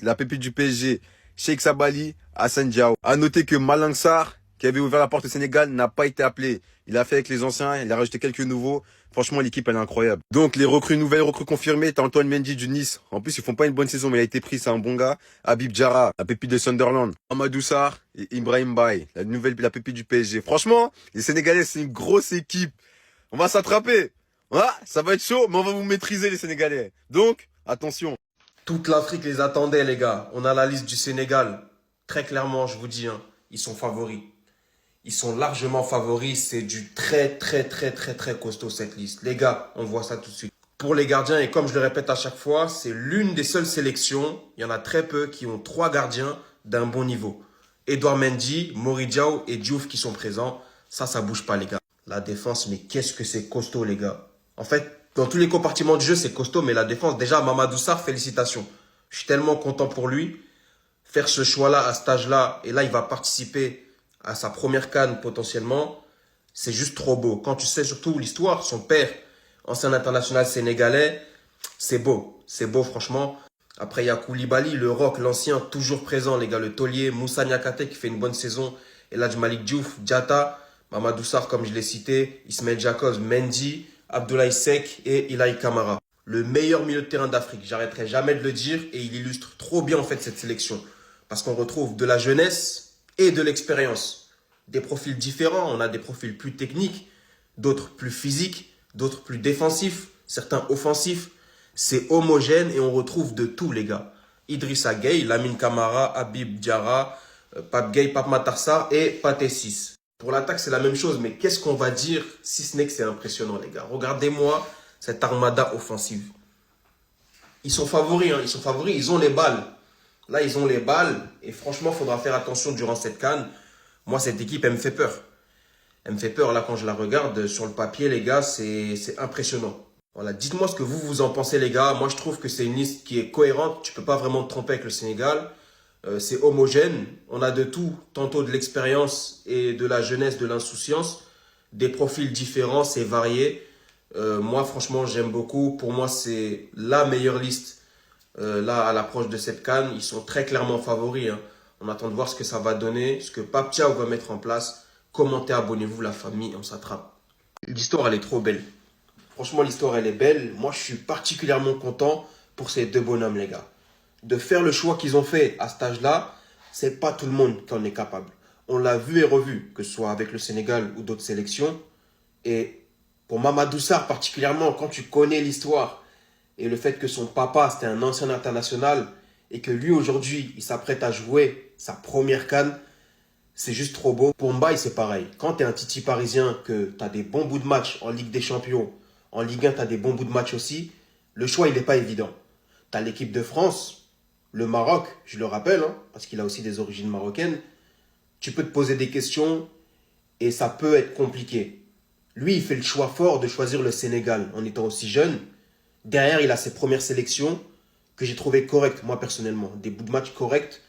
la pépite du PSG, Cheikh Sabali, Hassan Diao. À noter que Malang Sarr, qui avait ouvert la porte au Sénégal, n'a pas été appelé. Il a fait avec les anciens, il a rajouté quelques nouveaux. Franchement, l'équipe, elle est incroyable. Donc, les nouvelles recrues confirmées, t'as Antoine Mendy du Nice. En plus, ils font pas une bonne saison, mais il a été pris, c'est un bon gars. Habib Diarra, la pépite de Sunderland. Amadou Sarr et Ibrahim Mbaye, la pépite du PSG. Franchement, les Sénégalais, c'est une grosse équipe. On va s'attraper. Ah, ça va être chaud, mais on va vous maîtriser, les Sénégalais. Donc, attention. Toute l'Afrique les attendait, les gars. On a la liste du Sénégal. Très clairement, je vous dis, hein, ils sont favoris. Ils sont largement favoris. C'est du très costaud, cette liste. Les gars, on voit ça tout de suite. Pour les gardiens, et comme je le répète à chaque fois, c'est l'une des seules sélections, il y en a très peu, qui ont 3 gardiens d'un bon niveau. Edouard Mendy, Maurice Diaw et Diouf qui sont présents. Ça bouge pas, les gars. La défense, mais qu'est-ce que c'est costaud, les gars. En fait, dans tous les compartiments du jeu, c'est costaud, mais la défense, déjà, Mamadou Sarr, félicitations. Je suis tellement content pour lui. Faire ce choix-là, à cet âge-là, et là, il va participer à sa première CAN potentiellement, c'est juste trop beau. Quand tu sais surtout l'histoire, son père, ancien international sénégalais, c'est beau. C'est beau, franchement. Après, il y a Koulibaly, le rock, l'ancien, toujours présent, les gars. Le taulier, Moussa Niakate qui fait une bonne saison. Et là, Malik Diouf, Diatta, Mamadou Sarr, comme je l'ai cité, Ismaël Jacobs, Mendy, Abdoulaye Seck et Ilaï Kamara. Le meilleur milieu de terrain d'Afrique. J'arrêterai jamais de le dire et il illustre trop bien en fait cette sélection. Parce qu'on retrouve de la jeunesse et de l'expérience. Des profils différents. On a des profils plus techniques, d'autres plus physiques, d'autres plus défensifs, certains offensifs. C'est homogène et on retrouve de tout, les gars. Idrissa Gueye, Lamine Kamara, Habib Diarra, Pape Gueye, Pape Matarsar et Pape Essis. Pour l'attaque, c'est la même chose, mais qu'est-ce qu'on va dire si ce n'est que c'est impressionnant, les gars. Regardez-moi cette armada offensive. ils sont favoris, hein, ils sont favoris, ils ont les balles. Là, ils ont les balles et franchement, il faudra faire attention durant cette CAN. Moi, cette équipe, elle me fait peur. Elle me fait peur là quand je la regarde sur le papier, les gars, c'est impressionnant. Voilà, dites-moi ce que vous en pensez, les gars. Moi, je trouve que c'est une liste qui est cohérente. Tu peux pas vraiment te tromper avec le Sénégal. C'est homogène. On a de tout, tantôt de l'expérience et de la jeunesse, de l'insouciance. Des profils différents, c'est varié. Moi, franchement, j'aime beaucoup. Pour moi, c'est la meilleure liste. Là, à l'approche de cette CAN, ils sont très clairement favoris. Hein. On attend de voir ce que ça va donner, ce que Pape Thiaw va mettre en place. Commentez, abonnez-vous, la famille, on s'attrape. L'histoire, elle est trop belle. Franchement, l'histoire, elle est belle. Moi, je suis particulièrement content pour ces deux bonhommes, les gars. De faire le choix qu'ils ont fait à cet âge-là, c'est pas tout le monde qui en est capable. On l'a vu et revu, que ce soit avec le Sénégal ou d'autres sélections. Et pour Mamadou Sarr particulièrement, quand tu connais l'histoire et le fait que son papa, c'était un ancien international et que lui, aujourd'hui, il s'apprête à jouer sa première CAN, c'est juste trop beau. Pour Mbaye, c'est pareil. Quand tu es un titi parisien, que tu as des bons bouts de match en Ligue des Champions, en Ligue 1, tu as des bons bouts de match aussi, le choix, il n'est pas évident. Tu as l'équipe de France, le Maroc, je le rappelle, hein, parce qu'il a aussi des origines marocaines. Tu peux te poser des questions et ça peut être compliqué. Lui, il fait le choix fort de choisir le Sénégal en étant aussi jeune. Derrière, il a ses premières sélections que j'ai trouvées correctes, moi personnellement. Des bouts de match corrects.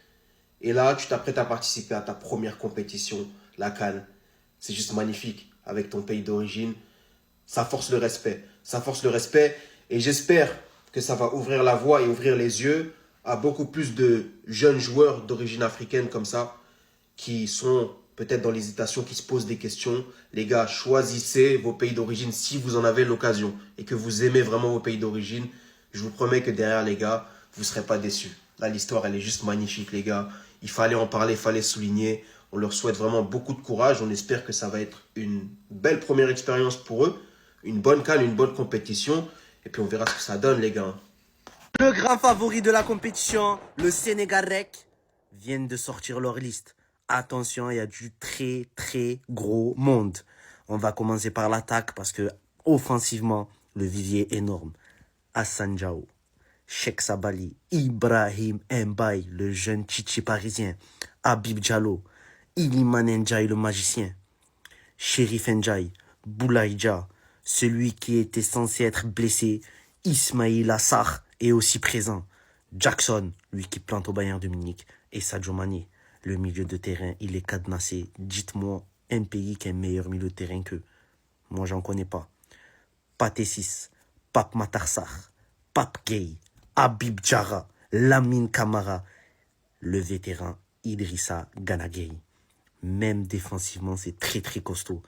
Et là, tu t'apprêtes à participer à ta première compétition, la CAN. C'est juste magnifique avec ton pays d'origine. Ça force le respect. Ça force le respect. Et j'espère que ça va ouvrir la voie et ouvrir les yeux à beaucoup plus de jeunes joueurs d'origine africaine comme ça, qui sont peut-être dans l'hésitation, qui se posent des questions. Les gars, choisissez vos pays d'origine si vous en avez l'occasion et que vous aimez vraiment vos pays d'origine. Je vous promets que derrière, les gars, vous ne serez pas déçus. Là, l'histoire, elle est juste magnifique, les gars. Il fallait en parler, il fallait souligner. On leur souhaite vraiment beaucoup de courage. On espère que ça va être une belle première expérience pour eux. Une bonne CAN, une bonne compétition. Et puis on verra ce que ça donne, les gars. Le grand favori de la compétition, le Sénégal Rec, viennent de sortir leur liste. Attention, il y a du très très gros monde. On va commencer par l'attaque parce que offensivement, le vivier est énorme. Hassan Diao, Cheikh Sabali, Ibrahim Mbaye, le jeune Chichi parisien, Habib Diallo, Iliman Ndiaye, le magicien, Chérif Ndiaye, Boulaïdja, celui qui était censé être blessé, Ismail Assar est aussi présent, Jackson, lui qui plante au Bayern de Munich, et Sadio Mané, le milieu de terrain, il est cadenassé. Dites-moi un pays qui a un meilleur milieu de terrain qu'eux. Moi, j'en connais pas. Pathé 6, Pape Matar Sarr, Pape Gueye, Habib Diarra, Lamine Camara, le vétéran Idrissa Gana Gueye. Même défensivement, c'est très très costaud.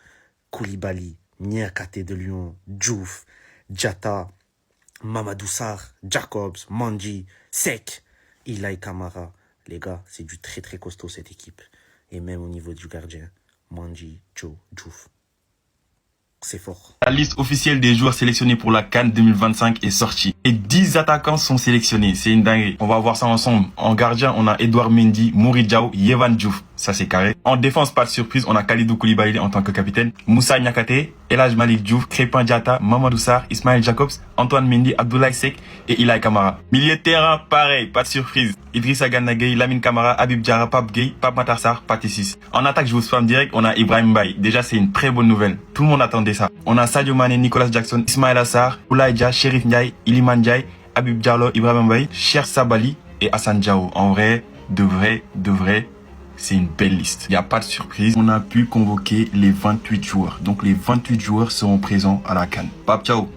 Koulibaly, Niakate de Lyon, Diouf, Diatta, Mamadou Sarr, Jacobs, Mandji, Sek, Ilaï Camara. Les gars, c'est du très très costaud cette équipe. Et même au niveau du gardien, Mandji, Joe, Diouf. C'est fort. La liste officielle des joueurs sélectionnés pour la CAN 2025 est sortie. Et 10 attaquants sont sélectionnés. C'est une dinguerie. On va voir ça ensemble. En gardien, on a Edouard Mendy, Mory Diaw, Yehvan Diouf. Ça, c'est carré. En défense, pas de surprise, on a Kalidou Koulibaly en tant que capitaine. Moussa Niakate, El Hadj Malick Diouf, Crépin Diatta, Mamadou Sarr, Ismaël Jacobs, Antoine Mendy, Abdoulaye Seck et Ilaï Camara. Milieu de terrain, pareil, pas de surprise. Idrissa Gana Gueye, Lamine Camara, Habib Diarra, Pape Gueye, Pape Matar Sarr, Pathé 6. En attaque, je vous spam direct, on a Ibrahim Mbaye. Déjà, c'est une très bonne nouvelle. Tout le monde attendait ça. On a Sadio Mané, Nicolas Jackson, Ismaïla Sarr, Boulaïdja, Chérif Ndiaye, Iliman Ndiaye, Habib Diallo, Ibrahim Mbaye, Cheikh Sabali et Hassan Diao. En vrai, de vrai, c'est une belle liste. Il n'y a pas de surprise. On a pu convoquer les 28 joueurs. Donc les 28 joueurs seront présents à la CAN. Pape Thiaw,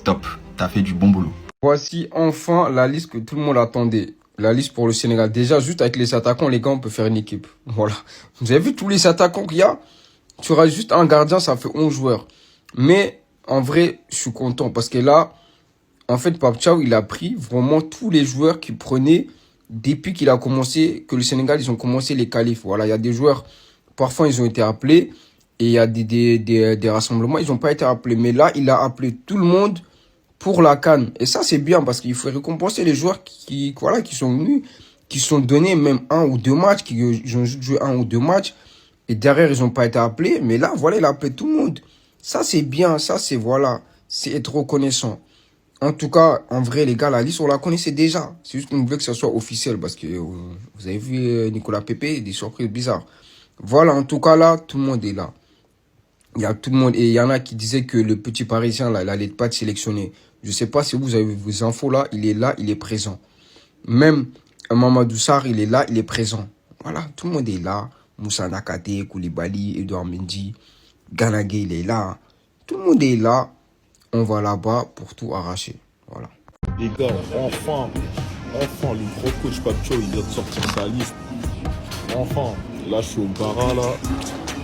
top. T'as fait du bon boulot. Voici enfin la liste que tout le monde attendait. La liste pour le Sénégal. Déjà, juste avec les attaquants, les gars, on peut faire une équipe. Voilà. Vous avez vu tous les attaquants qu'il y a? Tu auras juste un gardien, ça fait 11 joueurs. Mais en vrai, je suis content parce que là, en fait, Pape Thiaw, il a pris vraiment tous les joueurs qu'il prenait depuis qu'il a commencé, que le Sénégal, ils ont commencé les qualifs. Voilà, il y a des joueurs, parfois ils ont été appelés et il y a des rassemblements, ils n'ont pas été appelés. Mais là, il a appelé tout le monde pour la CAN. Et ça, c'est bien parce qu'il faut récompenser les joueurs qui sont venus, qui sont donnés même 1 ou 2 matchs, qui ont joué 1 ou 2 matchs. Et derrière, ils n'ont pas été appelés. Mais là, voilà, il a appelé tout le monde. Ça, c'est bien. Ça, c'est, voilà, c'est être reconnaissant. En tout cas, en vrai, les gars, la liste, on la connaissait déjà. C'est juste qu'on voulait que ça soit officiel parce que vous avez vu Nicolas Pepe, des surprises bizarres. Voilà, en tout cas, là, tout le monde est là. Il y a tout le monde. Et il y en a qui disaient que le petit Parisien, là, il allait pas être sélectionné. Je sais pas si vous avez vos infos là. Il est présent. Même Mamadou Sarr, il est là, il est présent. Voilà, tout le monde est là. Moussa Nakate, Koulibaly, Edouard Mendy, Ganagé, il est là. Tout le monde est là. On va là-bas pour tout arracher. Voilà. Les gars, enfin, le gros coach Papcho, il vient de sortir sa liste. Enfin, là, je suis au Bara, là.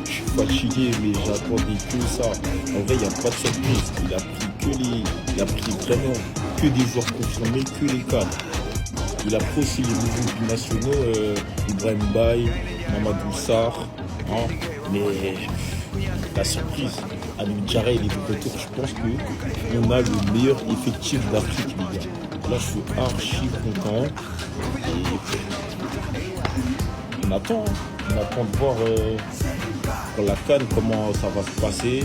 Je suis fatigué, mais j'attendais que ça. En vrai, il n'y a pas de surprise. Il a pris vraiment que des joueurs confirmés, que les cadres. Il a pris aussi les nouveaux binationaux, Ibrahim Baye, Mamadou Sarr. Hein, mais la surprise, avec Jarry et les retours, je pense qu'on a le meilleur effectif d'Afrique, les gars. Là, je suis archi content. Et on attend de voir pour la CAN comment ça va se passer,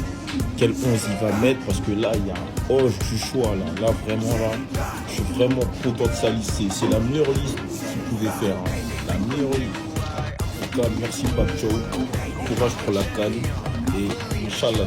quel 11 il va mettre, parce que là, il y a un hoche du choix. Là, vraiment, je suis vraiment content de sa liste. C'est la meilleure liste qu'il pouvait faire. Hein. La meilleure liste. En tout cas, merci Papcho. Courage pour la CAN. Et Inch'Allah,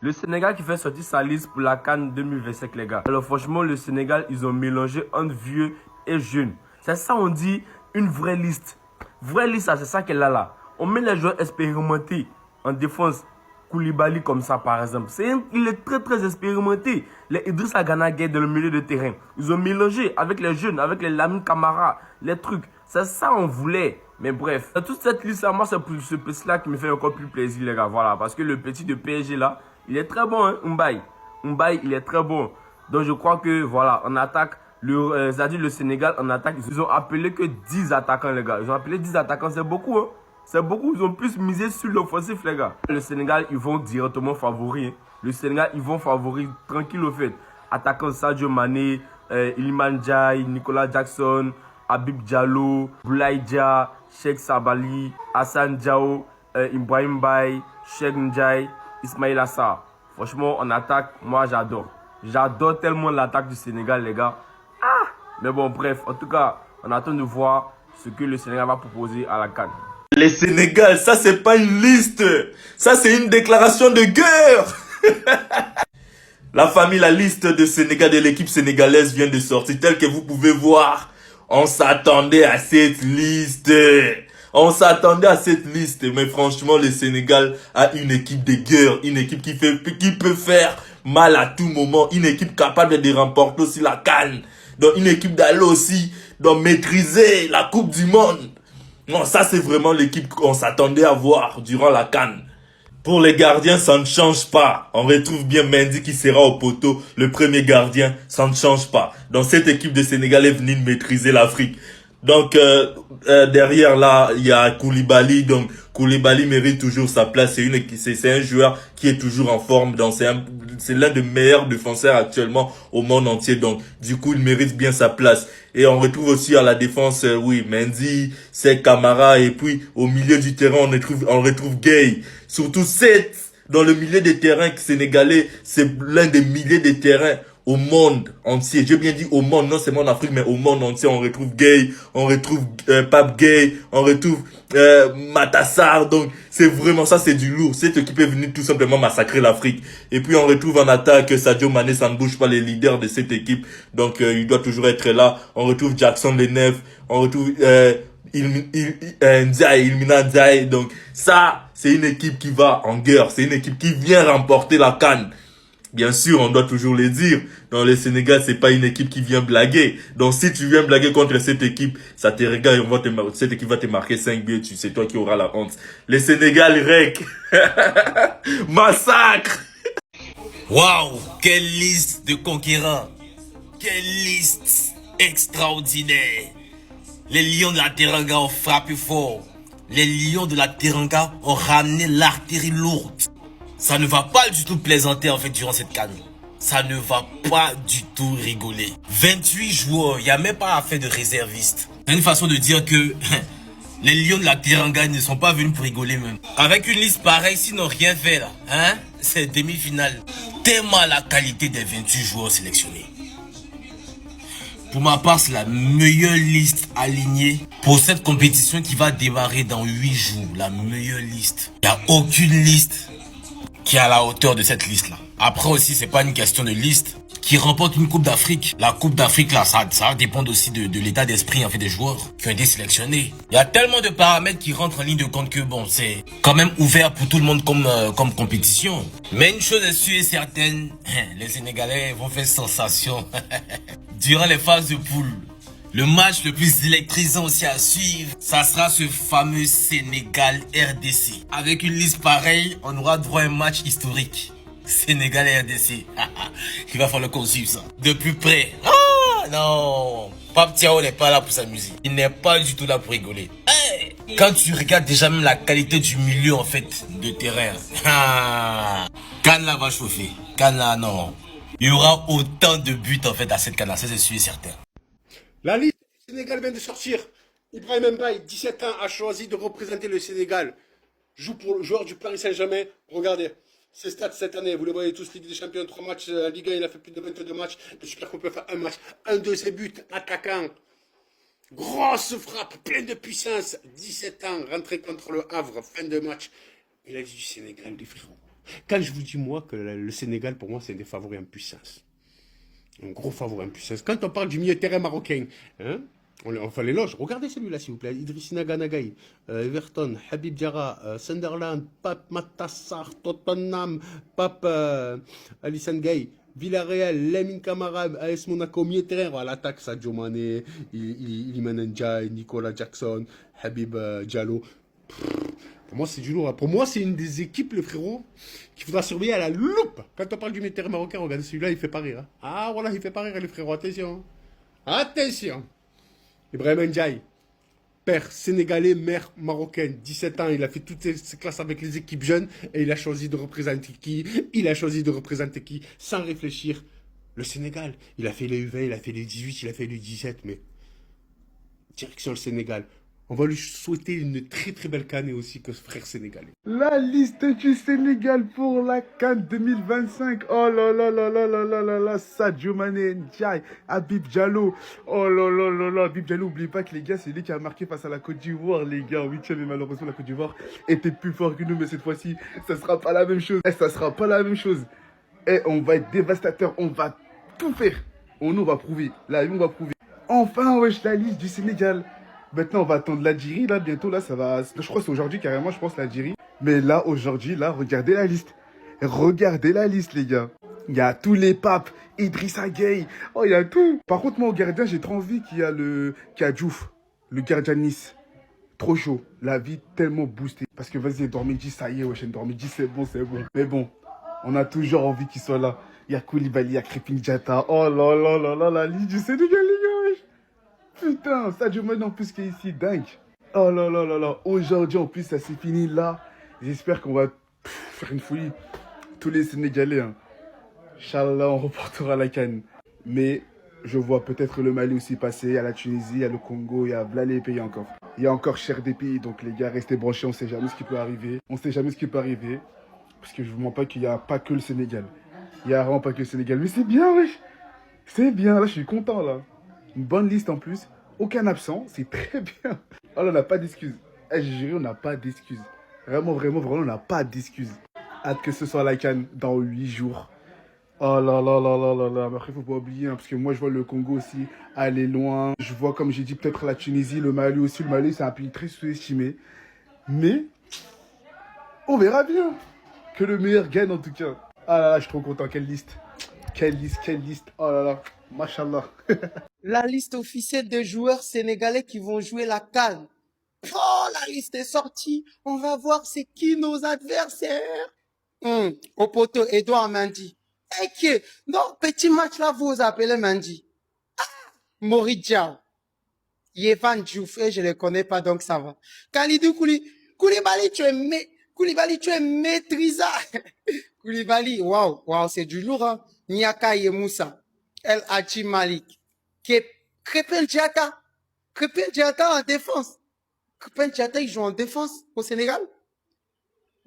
le Sénégal qui fait sortir sa liste pour la CAN 2025, les gars. Alors franchement, le Sénégal, ils ont mélangé entre vieux et jeunes. C'est ça, on dit une vraie liste. Vraie liste, c'est ça qu'elle a là. On met les joueurs expérimentés en défense. Koulibaly comme ça, par exemple. Il est très, très expérimenté. Les Idrissa Gana Gueye dans le milieu de terrain. Ils ont mélangé avec les jeunes, avec les Lamine Camara, les trucs. C'est ça on voulait. Mais bref, toute cette liste, moi, c'est pour ce petit-là qui me fait encore plus plaisir, les gars. Voilà, parce que le petit de PSG, là, il est très bon, hein, Mbaye. Mbaye, il est très bon. Donc, je crois que, voilà, en attaque, le Sénégal, en attaque, ils ont appelé que 10 attaquants, les gars. Ils ont appelé 10 attaquants, c'est beaucoup, hein. C'est beaucoup, ils ont plus misé sur l'offensif, les gars. Le Sénégal, ils vont directement favoris. Hein. Le Sénégal, ils vont favoris, tranquille au fait. Attaquant Sadio Mané, Iliman Ndiaye, Nicolas Jackson, Habib Diallo, Boulaïdia, Cheikh Sabali, Hassan Diao, Ibrahim Baye, Cheikh Ndiaye, Ismail Assar. Franchement, en attaque, moi j'adore. J'adore tellement l'attaque du Sénégal, les gars. Ah! Mais bon, bref, en tout cas, on attend de voir ce que le Sénégal va proposer à la CAN. Les Sénégal, ça c'est pas une liste. Ça c'est une déclaration de guerre. La famille, la liste de Sénégal de l'équipe sénégalaise vient de sortir. Tel que vous pouvez voir, on s'attendait à cette liste. On s'attendait à cette liste. Mais franchement, le Sénégal a une équipe de guerre. Une équipe qui peut faire mal à tout moment. Une équipe capable de remporter aussi la CAN. Donc une équipe d'aller aussi maîtriser la Coupe du Monde. Non, ça c'est vraiment l'équipe qu'on s'attendait à voir durant la CAN. Pour les gardiens, ça ne change pas. On retrouve bien Mendy qui sera au poteau, le premier gardien, ça ne change pas. Donc cette équipe de Sénégal est venue maîtriser l'Afrique. Donc derrière là, il y a Koulibaly. Donc Koulibaly mérite toujours sa place. C'est un joueur qui est toujours en forme. Donc c'est l'un des meilleurs défenseurs actuellement au monde entier. Donc du coup, il mérite bien sa place. Et on retrouve aussi à la défense, Mendy, c'est Camara. Et puis au milieu du terrain, on retrouve Gueye. Surtout 7 dans le milieu des terrains sénégalais. C'est l'un des milliers de terrains au monde entier. J'ai bien dit au monde, non seulement en Afrique, mais au monde entier. On retrouve Gueye, on retrouve Pape Gueye, on retrouve Matassar. Donc c'est vraiment ça, c'est du lourd. Cette équipe est venue tout simplement massacrer l'Afrique. Et puis on retrouve en attaque Sadio Mané, ça ne bouge pas, les leaders de cette équipe. Donc il doit toujours être là. On retrouve Jackson Lenef, on retrouve Ilmina Ndiaye. Donc ça, c'est une équipe qui va en guerre. C'est une équipe qui vient remporter la CAN. Bien sûr, on doit toujours le dire. Dans le Sénégal, c'est pas une équipe qui vient blaguer. Donc, si tu viens blaguer contre cette équipe, ça te regarde, cette équipe va te marquer 5 buts. C'est toi qui auras la honte. Le Sénégal, rec. Massacre. Waouh, quelle liste de conquérants. Quelle liste extraordinaire. Les Lions de la Teranga ont frappé fort. Les Lions de la Teranga ont ramené l'artillerie lourde. Ça ne va pas du tout plaisanter en fait durant cette CAN. Ça ne va pas du tout rigoler. 28 joueurs, il n'y a même pas à faire de réservistes. C'est une façon de dire que les Lions de la Teranga ne sont pas venus pour rigoler même. Avec une liste pareille, s'ils n'ont rien fait là, hein, cette demi-finale, tellement la qualité des 28 joueurs sélectionnés. Pour ma part, c'est la meilleure liste alignée pour cette compétition qui va démarrer dans 8 jours. La meilleure liste. Il n'y a aucune liste qui est à la hauteur de cette liste-là. Après aussi, c'est pas une question de liste. Qui remporte une Coupe d'Afrique. La Coupe d'Afrique, là, ça va dépendre aussi de l'état d'esprit en fait des joueurs qui ont été sélectionnés. Il y a tellement de paramètres qui rentrent en ligne de compte que bon, c'est quand même ouvert pour tout le monde comme compétition. Mais une chose est sûre et certaine, les Sénégalais vont faire sensation durant les phases de poule. Le match le plus électrisant aussi à suivre, ça sera ce fameux Sénégal-RDC. Avec une liste pareille, on aura droit à un match historique. Sénégal et RDC. Il va falloir qu'on suive ça de plus près. Ah non, Pape Thiaw n'est pas là pour s'amuser. Il n'est pas du tout là pour rigoler. Hey, quand tu regardes déjà même la qualité du milieu en fait de terrain. Cannes va chauffer. Cannes non. Il y aura autant de buts en fait à cette Cannes, ça c'est sûr et certain. La liste du Sénégal vient de sortir. Ibrahim Mbaye, 17 ans, a choisi de représenter le Sénégal. Joue pour le joueur du Paris Saint-Germain. Regardez. Ses stats cette année, vous le voyez tous, Ligue des Champions, 3 matchs, Ligue 1, il a fait plus de 22 matchs, le Super Coupe, il a fait un match, un de ses buts, attaquant, grosse frappe, pleine de puissance, 17 ans, rentré contre le Havre, fin de match. Il a dit du Sénégal, les frérots. Quand je vous dis, moi, que le Sénégal, pour moi, c'est un des favoris en puissance. Un gros favori en puissance. Quand on parle du milieu terrain marocain, hein, on fait l'éloge. Regardez celui-là, s'il vous plaît. Idriss Naganagai, Everton, Habib Diarra, Sunderland, Pape Matassar, Tottenham, Pape Alisson Gay, Villarreal, Lamine Camara, AS Monaco, milieu terrain. À l'attaque, Sadio Mané, Iliman Ndiaye, Nicolas Jackson, Habib Diallo. Pour moi, c'est du lourd. Pour moi, c'est une des équipes, le frérot, qu'il faudra surveiller à la loupe. Quand on parle du milieu terrain marocain, regardez celui-là, il fait pas rire. Hein. Ah, voilà, il fait pas rire, les frérots. Attention. Attention. Ibrahim Ndiaye, père sénégalais, mère marocaine, 17 ans, il a fait toutes ses classes avec les équipes jeunes et il a choisi de représenter qui? Il a choisi de représenter qui? Sans réfléchir, le Sénégal. Il a fait les U20, il a fait les 18, il a fait les 17, mais direction le Sénégal. On va lui souhaiter une très très belle CAN et aussi que ce frère sénégalais. La liste du Sénégal pour la CAN 2025. Oh là là là là là là là là. Sadio Mané, Ndiaye, Habib Diallo. Oh là là là là. Habib Diallo, n'oubliez pas que les gars, c'est lui qui a marqué face à la Côte d'Ivoire, les gars. En 8e et malheureusement, la Côte d'Ivoire était plus fort que nous. Mais cette fois-ci, ça sera pas la même chose. Ça sera pas la même chose. On va être dévastateur. On va tout faire. On va prouver. Là, on va prouver. Enfin, wesh, la liste du Sénégal. Maintenant, on va attendre l'Algérie, là, bientôt, là, ça va... Je crois que c'est aujourd'hui, carrément, je pense, l'Algérie. Mais là, aujourd'hui, là, regardez la liste. Regardez la liste, les gars. Il y a tous les papes, Idrissa Gueye. Oh, il y a tout. Par contre, moi, au gardien, j'ai trop envie qu'il y a Diouf, le gardien de Nice. Trop chaud. La vie tellement boostée. Parce que, vas-y, Dormidji, ça y est, wesh, Dormidji, c'est bon, c'est bon. Mais bon, on a toujours envie qu'il soit là. Il y a Koulibaly, il y a Krépin Diatta. Oh là là là là, la liste du Sénégal, les gars, wesh. Putain, Sadio Mané en plus qui est ici, dingue. Oh là là là là, aujourd'hui en plus ça s'est fini là. J'espère qu'on va faire une folie. Tous les Sénégalais, hein. Inch'Allah, on reportera la CAN. Mais je vois peut-être le Mali aussi passer, il y a la Tunisie, il y a le Congo, il y a là les pays encore. Il y a encore cher des pays, donc les gars, restez branchés, on sait jamais ce qui peut arriver. On sait jamais ce qui peut arriver. Parce que je vous mens pas qu'il n'y a pas que le Sénégal. Il n'y a vraiment pas que le Sénégal. Mais c'est bien, wesh. C'est bien, là je suis content là. Une bonne liste en plus. Aucun absent, c'est très bien. Oh là, on n'a pas d'excuses. J'ai juré, on n'a pas d'excuses. Vraiment, vraiment, vraiment, on n'a pas d'excuses. Hâte que ce soit la CAN dans 8 jours. Oh là là là là là là. Mais après, il ne faut pas oublier, hein, parce que moi, je vois le Congo aussi aller loin. Je vois, comme j'ai dit, peut-être la Tunisie, le Mali aussi. Le Mali, c'est un pays très sous-estimé. Mais, on verra bien. Que le meilleur gagne, en tout cas. Ah là là, je suis trop content. Quelle liste. Quelle liste, quelle liste. Oh là là. Machallah. La liste officielle des joueurs sénégalais qui vont jouer la CAN. Oh, la liste est sortie. On va voir c'est qui nos adversaires. Au poteau, Edouard Mendy. Non, petit match là, vous appelez Mendy. Mory Diaw. Yvan Diouf, je ne les connais pas, donc ça va. Kalidou Koulibaly, tu es maîtrisable. Koulibaly, waouh, c'est du lourd, hein. Niaka Yemoussa. El Hadji Malik. Krépin Diatta. Krépin Diatta en défense. Krépin Diatta, il joue en défense au Sénégal?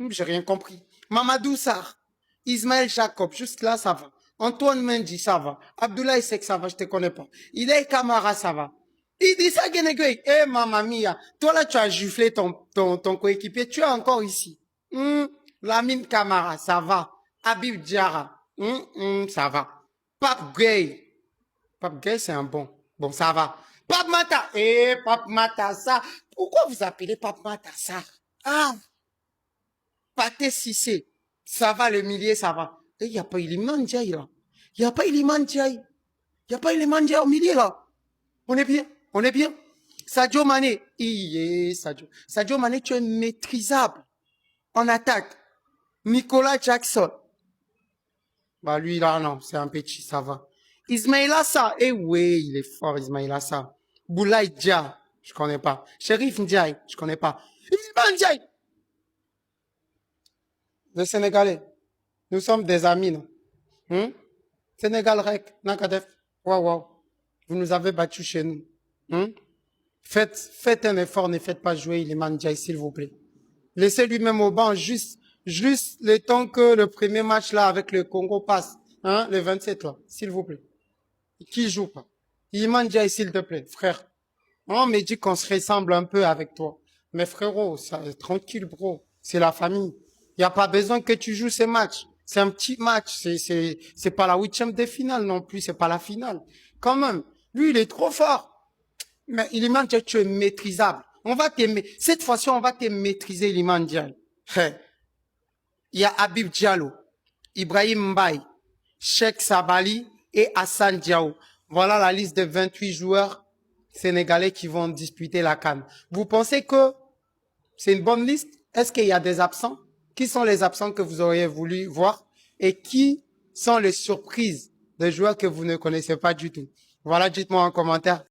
J'ai rien compris. Mamadou Sarr. Ismaël Jacob, juste là, ça va. Antoine Mendy, ça va. Abdoulaye Seck, ça va, je te connais pas. Ilay Kamara, ça va. Idrissa Gueye, mamma mia. Toi là, tu as giflé ton coéquipier, tu es encore ici. Lamine Kamara, ça va. Habib Diarra, ça va. Pape Gueye. Pape Gueye, c'est un bon. Bon, ça va. Pape Mata. Pape Matassa. Pourquoi vous appelez Pape Matassa? Ah. Pathé Cissé. Ça va, le milieu, ça va. Il n'y a pas Iliman Ndiaye, là. Il n'y a pas Iliman Ndiaye. Il n'y a pas Iliman Ndiaye au milieu, là. On est bien. On est bien. Sadio Mané. Sadio Mané, tu es maîtrisable. En attaque. Nicolas Jackson. Bah, lui, là, non, c'est un petit, ça va. Ismail Assa. Oui, il est fort, Ismail Assa. Boulaye Dia. Je connais pas. Sheriff Ndiaye. Je connais pas. Iliman Ndiaye. Les Sénégalais, nous sommes des amis, non? Sénégal Rec, Nakadef, waouh. Vous nous avez battus chez nous. Faites un effort, ne faites pas jouer Iliman Ndiaye, s'il vous plaît. Laissez lui-même au banc, juste le temps que le premier match là avec le Congo passe, le 27 là, s'il vous plaît. Qui joue pas? Iliman Ndiaye, s'il te plaît, frère. On me dit qu'on se ressemble un peu avec toi. Mais frérot, tranquille, bro. C'est la famille. Il n'y a pas besoin que tu joues ces matchs. C'est un petit match. C'est pas la 8e de finale non plus. C'est pas la finale. Quand même. Lui, il est trop fort. Mais Iliman Ndiaye, tu es maîtrisable. Cette fois-ci, on va te maîtriser, Iliman Ndiaye. Il y a Habib Diallo, Ibrahim Mbaye, Cheikh Sabali et Hassan Diao. Voilà la liste de 28 joueurs sénégalais qui vont disputer la CAN. Vous pensez que c'est une bonne liste? Est-ce qu'il y a des absents? Qui sont les absents que vous auriez voulu voir? Et qui sont les surprises des joueurs que vous ne connaissez pas du tout? Voilà, dites-moi en commentaire.